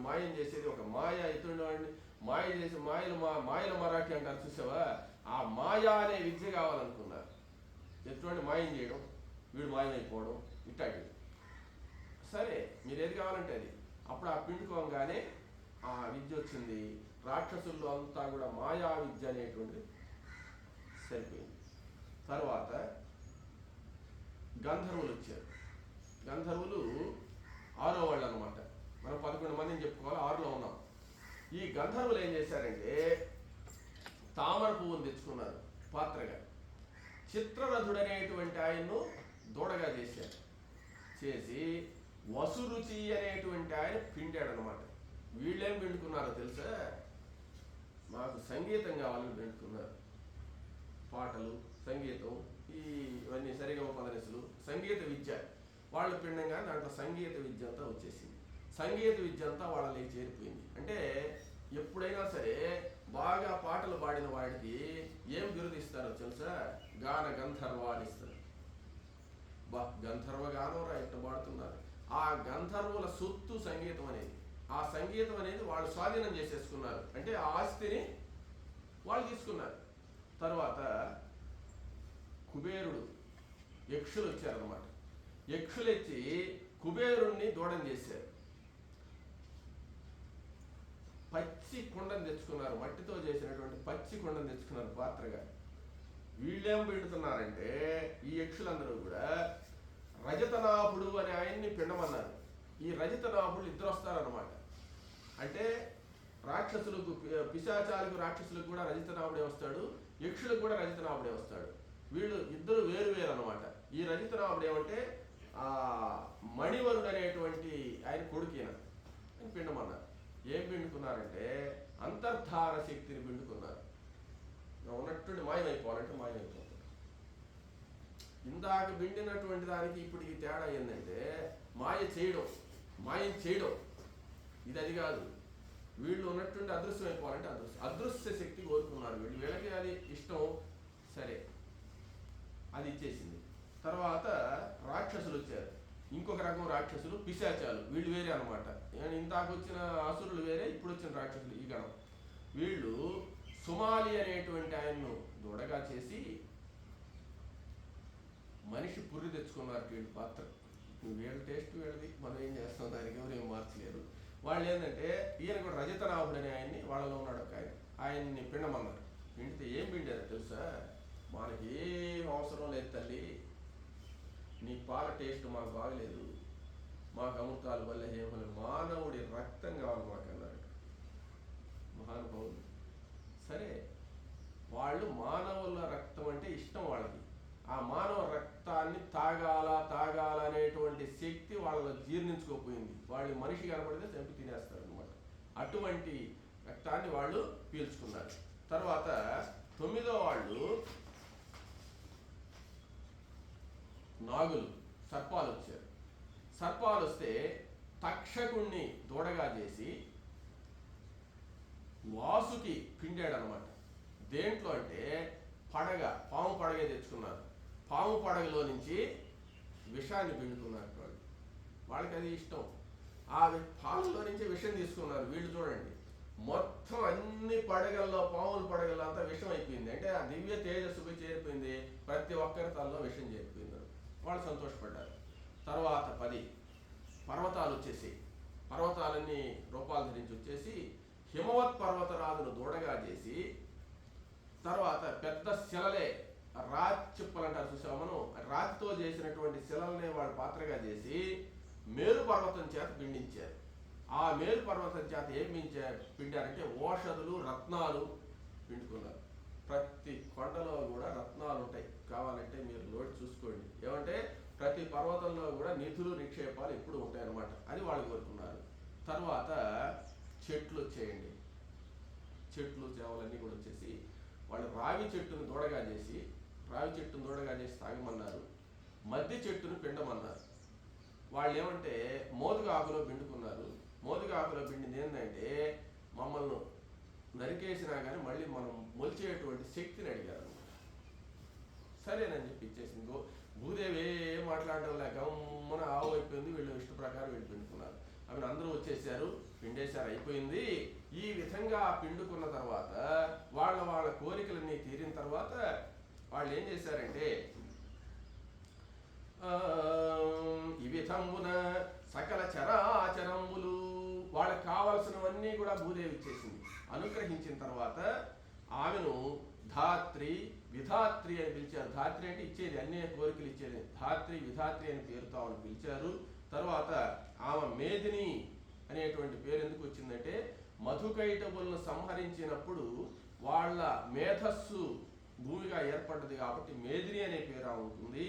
Speaker 1: మాయం చేసేది ఒక మాయ ఇతుండేవాడిని మాయ చేసి మాయల మరాఠీ అంటారు చూసావా, ఆ మాయా అనే విద్య కావాలనుకున్నారు. ఎటువంటి మాయం చేయడం, వీడు మాయమైపోవడం ఇట్లాంటివి. సరే మీరు ఏది కావాలంటే అది. అప్పుడు ఆ పిండుకోగానే ఆ విద్య వచ్చింది. రాక్షసుల్లో అంతా కూడా మాయా విద్య అనేటువంటిది సరిపోయింది. తర్వాత గంధర్వులు వచ్చారు. గంధర్వులు 6వ వాళ్ళు అనమాట. మనం 11 మందిని చెప్పుకోవాలి, 6లో ఉన్నాం. ఈ గంధర్వులు ఏం చేశారంటే తామర పువ్వును తెచ్చుకున్నారు పాత్రగా. చిత్రరథుడు అనేటువంటి ఆయన్ను దూడగా చేశారు. చేసి వసురుచి అనేటువంటి ఆయన పిండాడనమాట. వీళ్ళేం పిండుకున్నారో తెలుసా, మాకు సంగీతం కావాలని పిండుకున్నారు. పాటలు, సంగీతం, ఇవన్నీ సరిగమ పదనిసలు, సంగీత విద్య వాళ్ళు పిండంగా దాంట్లో సంగీత విద్య అంతా వచ్చేసింది. సంగీత విద్య అంతా వాళ్ళకి చేరిపోయింది. అంటే ఎప్పుడైనా సరే బాగా పాటలు పాడిన వాడికి ఏం బిరుదిస్తారో తెలుసా, గాన గంధర్వ అని ఇస్తారు. గంధర్వ గానం ఎట్ట పాడుతున్నారు. ఆ గంధర్వుల సొత్తు సంగీతం అనేది. ఆ సంగీతం అనేది వాళ్ళు స్వాధీనం చేసేసుకున్నారు. అంటే ఆ ఆస్తిని వాళ్ళు తీసుకున్నారు. తర్వాత కుబేరుడు, యక్షులు వచ్చారనమాట. యక్షులు వచ్చి కుబేరుణ్ణి దూడం చేశారు. పచ్చి కుండను తెచ్చుకున్నారు. మట్టితో చేసినటువంటి పచ్చి కుండను తెచ్చుకున్నారు పాత్రగా. వీళ్ళేం పిండుతున్నారంటే ఈ యక్షులందరూ కూడా రజతనాభుడు అనే ఆయన్ని పిండమన్నారు. ఈ రజతనాభులు ఇద్దరు వస్తారన్నమాట. అంటే రాక్షసులకు, పిశాచాలకు రాక్షసులకు కూడా రజతనాభుడే వస్తాడు, యక్షులకు కూడా రజతనాభుడే వస్తాడు. వీళ్ళు ఇద్దరు వేరు వేరు అనమాట. ఈ రజతనాభుడు ఏమంటే ఆ మణివరుడు అనేటువంటి ఆయన కొడుకేన అని పిండమన్నారు. ఏం పిండుకున్నారంటే అంతర్ధార శక్తిని పిండుకున్నారు. ఉన్నట్టుండి మాయమైపోవాలంటే మాయమైపోతాడు. ఇందాక పిండినటువంటి దానికి ఇప్పటికి తేడా ఏంటంటే మాయం చేయడం ఇది అది కాదు. వీళ్ళు ఉన్నట్టుండి అదృశ్యం అయిపోవాలంటే అదృశ్య శక్తి కోరుకున్నారు వీళ్ళు. వీళ్ళకి అది ఇష్టం, సరే అది ఇచ్చేసింది. తర్వాత రాక్షసులు వచ్చారు, ఇంకొక రకం రాక్షసులు పిశాచాలు, వీళ్ళు వేరే అనమాట. ఇందాక వచ్చిన అసురులు వేరే, ఇప్పుడు వచ్చిన రాక్షసులు ఈ గణం. వీళ్ళు సుమాలి అనేటువంటి ఆయన్ను దొడగా చేసి మనిషి పుర్రి తెచ్చుకున్నారు వీళ్ళు పాత్ర. వీళ్ళ టేస్ట్ వీళ్ళది, మనం ఏం చేస్తాం, దానికి ఎవరు ఏం మార్చలేరు. వాళ్ళు ఏంటంటే ఈయన కూడా రజతనాభుడు అనే ఆయన్ని, వాళ్ళలో ఉన్నాడు ఒక ఆయన్ని పిండమన్నారు. పిండితే ఏం పిండారు తెలుసా? మనకి ఏం అవసరం లేదు తల్లి, నీ పాల టేస్ట్ మాకు బాగలేదు, మాకు అమృతాలు వల్ల ఏమని, మానవుడి రక్తం కావాలి మాకు అన్నారు మహానుభావులు. సరే, వాళ్ళు మానవుల రక్తం అంటే ఇష్టం వాళ్ళకి. ఆ మానవ రక్తాన్ని తాగాల అనేటువంటి శక్తి వాళ్ళలో జీర్ణించుకోపోయింది. వాళ్ళు మనిషి కనపడితే చంపి తినేస్తారు అనమాట. అటువంటి రక్తాన్ని వాళ్ళు పీల్చుకున్నారు. తర్వాత 9వ వాళ్ళు నాగులు, సర్పాలు వచ్చారు. సర్పాలు వస్తే తక్షకుణ్ణి దూడగా చేసి వాసుకి పిండాడనమాట. దేంట్లో అంటే పాము పడగ తెచ్చుకున్నారు. పాము పడగలో నుంచి విషాన్ని పిండుకున్నారు వాళ్ళు. వాళ్ళకి అది ఇష్టం. ఆ పాములో నుంచి విషం తీసుకున్నారు. వీళ్ళు చూడండి, మొత్తం అన్ని పడగల్లో, పాముల పడగల్లో అంతా విషం అయిపోయింది. అంటే ఆ దివ్య తేజస్సుకు చేరిపోయింది. ప్రతి ఒక్కరి తలలో విషం చేరిపోయింది. వాళ్ళు సంతోషపడ్డారు. తర్వాత 10 పర్వతాలు వచ్చేసి, పర్వతాలన్నీ రూపాలు ధరించి వచ్చేసి హిమవత్ పర్వతరాజును దూడగా చేసి, తర్వాత పెద్ద శిలలే, రాతి చిప్పలు అంటారు చూసాము మనం, రాతితో చేసినటువంటి శిలల్ని వాళ్ళు పాత్రగా చేసి మేరు పర్వతం చేత పిండించారు. ఆ మేరు పర్వతం చేత ఏం పిండారంటే ఓషధులు, రత్నాలు పిండుకున్నారు. ప్రతి కొండలో కూడా రత్నాలు ఉంటాయి, కావాలంటే మీరు లోటు చూసుకోండి. ఏమంటే ప్రతి పర్వతంలో కూడా నిధులు, నిక్షేపాలు ఎప్పుడు ఉంటాయి అన్నమాట. అది వాళ్ళు కోరుకున్నారు. తర్వాత చెట్లు వచ్చేయండి, చెట్లు చేవలన్నీ కూడా వచ్చేసి వాళ్ళు రావి చెట్టును దూడగా చేసి తాగమన్నారు. మద్ది చెట్టును పిండమన్నారు. వాళ్ళు ఏమంటే మోదుగా ఆకులో పిండుకున్నారు. మోదుగా ఆకులో పిండింది ఏంటంటే మమ్మల్ని నరికేసినా కానీ మళ్ళీ మనం మొలిచేటువంటి శక్తిని అడిగారు అనమాట. సరేనని చెప్పి ఇచ్చేసింది. భూదేవి ఏం మాట్లాడడం లేక గమ్మున ఆవు అయిపోయింది. వీళ్ళు ఇష్ట ప్రకారం వీళ్ళు పిండుకున్నారు. అవి అందరూ వచ్చేసారు, పిండేశారు, అయిపోయింది. ఈ విధంగా పిండుకున్న తర్వాత వాళ్ళ కోరికలన్నీ తీరిన తర్వాత వాళ్ళు ఏం చేశారంటే ఈ విధమున సకల చరాచరములు వాళ్ళకి కావలసినవన్నీ కూడా భూదేవి ఇచ్చేసింది. అనుగ్రహించిన తర్వాత ఆమెను ధాత్రి, విధాత్రి అని పిలిచారు. ధాత్రి అంటే ఇచ్చేది, అన్ని కోరికలు ఇచ్చేది. ధాత్రి, విధాత్రి అని పేరుతో ఆమెను పిలిచారు. తర్వాత ఆమె మేదిని అనేటువంటి పేరు ఎందుకు వచ్చిందంటే మధుకైటబులను సంహరించినప్పుడు వాళ్ళ మేధస్సు భూమిగా ఏర్పడ్డది కాబట్టి మేదిని అనే పేరు ఉంటుంది.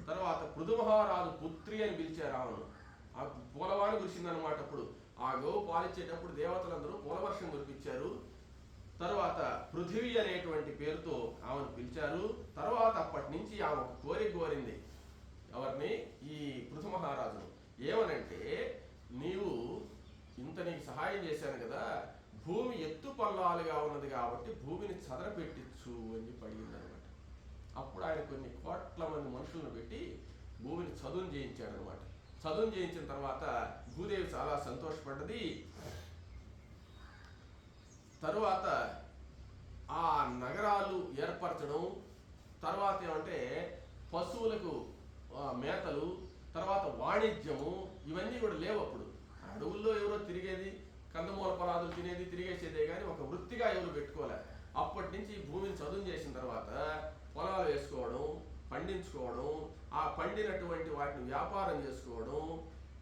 Speaker 1: తర్వాత పృథుమహారాజు పుత్రి అని పిలిచారు ఆమెను. ఆ పూలవాణి కురిసిందనమాట. అప్పుడు ఆ గోవు పాలిచ్చేటప్పుడు దేవతలందరూ పూలవర్షం కురిపించారు. తర్వాత పృథివీ అనేటువంటి పేరుతో ఆమెను పిలిచారు. తర్వాత అప్పటి నుంచి ఆమె ఒక కోరిక కోరింది. ఎవరిని? ఈ పృథుమహారాజును. ఏమనంటే, నీవు ఇంత నీకు సహాయం చేశాను కదా, భూమి ఎత్తు పల్లాలుగా ఉన్నది కాబట్టి భూమిని చదరపెట్టించు అని చెప్పి అడిగిందనమాట. అప్పుడు ఆయన కొన్ని కోట్ల మంది మనుషులను పెట్టి భూమిని చదును చేయించాడు అనమాట. చదును చేయించిన తర్వాత భూదేవి చాలా సంతోషపడ్డది. తరువాత ఆ నగరాలు ఏర్పరచడం, తర్వాత ఏమంటే పశువులకు మేతలు, తర్వాత వాణిజ్యము, ఇవన్నీ కూడా లేవు. అప్పుడు అడవుల్లో ఎవరో తిరిగేది, కందమూల పరాదులు తినేది, తిరిగేసేదే కానీ ఒక వృత్తిగా ఎవరు పెట్టుకోలే. అప్పటి నుంచి భూమిని చదును చేసిన తర్వాత పొలాలు వేసుకోవడం, పండించుకోవడం, ఆ పండినటువంటి వాటిని వ్యాపారం చేసుకోవడం,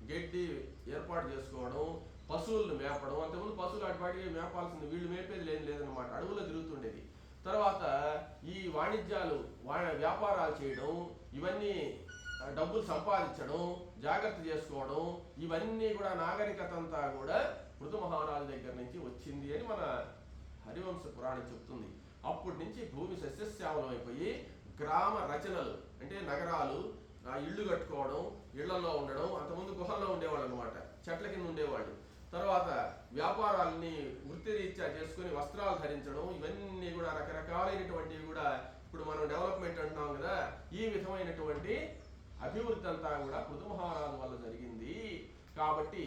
Speaker 1: గడ్డి ఏర్పాటు చేసుకోవడం, పశువులను మేపడం. అంతకుముందు పశువులు అటుపాటికి మేపాల్సింది, వీళ్ళు మేపేది లేదనమాట, అడవుల్లో తిరుగుతుండేది. తర్వాత ఈ వాణిజ్యాలు వ్యాపారాలు చేయడం, ఇవన్నీ డబ్బులు సంపాదించడం, జాగ్రత్త చేసుకోవడం, ఇవన్నీ కూడా నాగరికత అంతా కూడా పృథు మహారాజు దగ్గర నుంచి వచ్చింది అని మన హరివంశ పురాణం చెప్తుంది. అప్పటి నుంచి భూమి సస్యశ్యామలం అయిపోయి గ్రామ రచనలు అంటే నగరాలు, ఇళ్ళు కట్టుకోవడం, ఇళ్లలో ఉండడం. అంతకుముందు గుహల్లో ఉండేవాళ్ళు అనమాట, చెట్ల కింద ఉండేవాళ్ళు. తర్వాత వ్యాపారాలని వృత్తిరీత్యా చేసుకుని వస్త్రాలు ధరించడం, ఇవన్నీ కూడా రకరకాలైనటువంటివి కూడా ఇప్పుడు మనం డెవలప్మెంట్ అంటున్నాం కదా, ఈ విధమైనటువంటి అభివృద్ధి అంతా కూడా పృథు మహారాజు వల్ల జరిగింది. కాబట్టి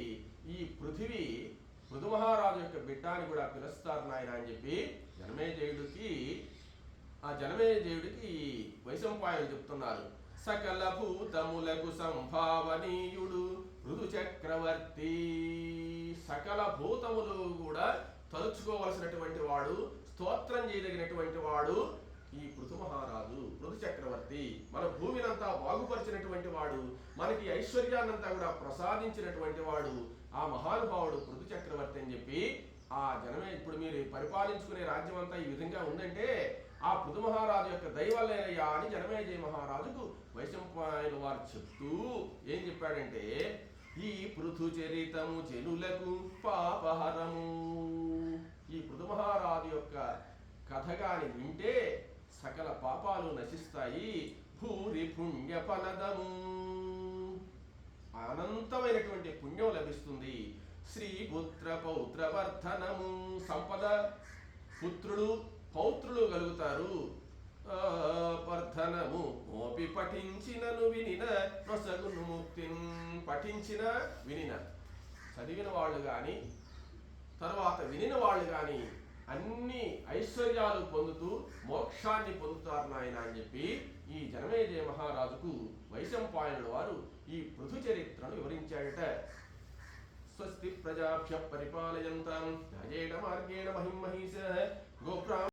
Speaker 1: ఈ పృథివీ పృథు మహారాజు యొక్క బిడ్డ అని కూడా పిలుస్తారు నాయన అని చెప్పి జనమేజయుడికి వైశంపాయనుడు చెప్తున్నారు. సకల భూతములకు సంభావనీయుడు పృథు చక్రవర్తి. సకల భూతములు కూడా తలుచుకోవలసినటువంటి వాడు, స్తోత్రం చేయదగినటువంటి వాడు ఈ పృథు మహారాజు, పృథు చక్రవర్తి. మన భూమినంతా బాగుపరిచినటువంటి వాడు, మనకి ఐశ్వర్యాన్నంతా కూడా ప్రసాదించినటువంటి వాడు ఆ మహానుభావుడు పృథు చక్రవర్తి అని చెప్పి ఆ జనమే. ఇప్పుడు మీరు పరిపాలించుకునే రాజ్యం అంతా ఈ విధంగా ఉందంటే ఆ పృథు మహారాజు యొక్క దైవలేనయ్యా అని జనమేజయ మహారాజుకు వైశంపాయన వారు చెప్తూ ఏం చెప్పాడంటే, ఈ పృథు చరితము జనులకు పాపహరము. ఈ పృథు మహారాజు యొక్క కథగాని వింటే సకల పాపాలు నశిస్తాయి. భూరి పుణ్య ఫలదము, అనంతమైనటువంటి పుణ్యం లభిస్తుంది. శ్రీ పుత్ర పౌత్ర వర్ధనము, సంపద, పుత్రులు పౌత్రులు కలుగుతారు. వర్ధనము మోపి పఠించినను వినిన నొసగును ముక్తిన్. పఠించిన వినిన, చదివిన వాళ్ళు కానీ తర్వాత వినిన వాళ్ళు కానీ అన్ని ఐశ్వర్యాలు పొందుతూ మోక్షాన్ని పొందుతారు నాయన అని చెప్పి ఈ జనమేజయ మహారాజుకు వైశంపాయనుడు వారు ఈ పృథు చరిత్రను వివరించాడట. స్వస్తి ప్రజాభ్య పరిపాలయంతాం న్యాయేన మార్గేణ మహిం మహిషః గోబ్రాహ్మణేభ్యః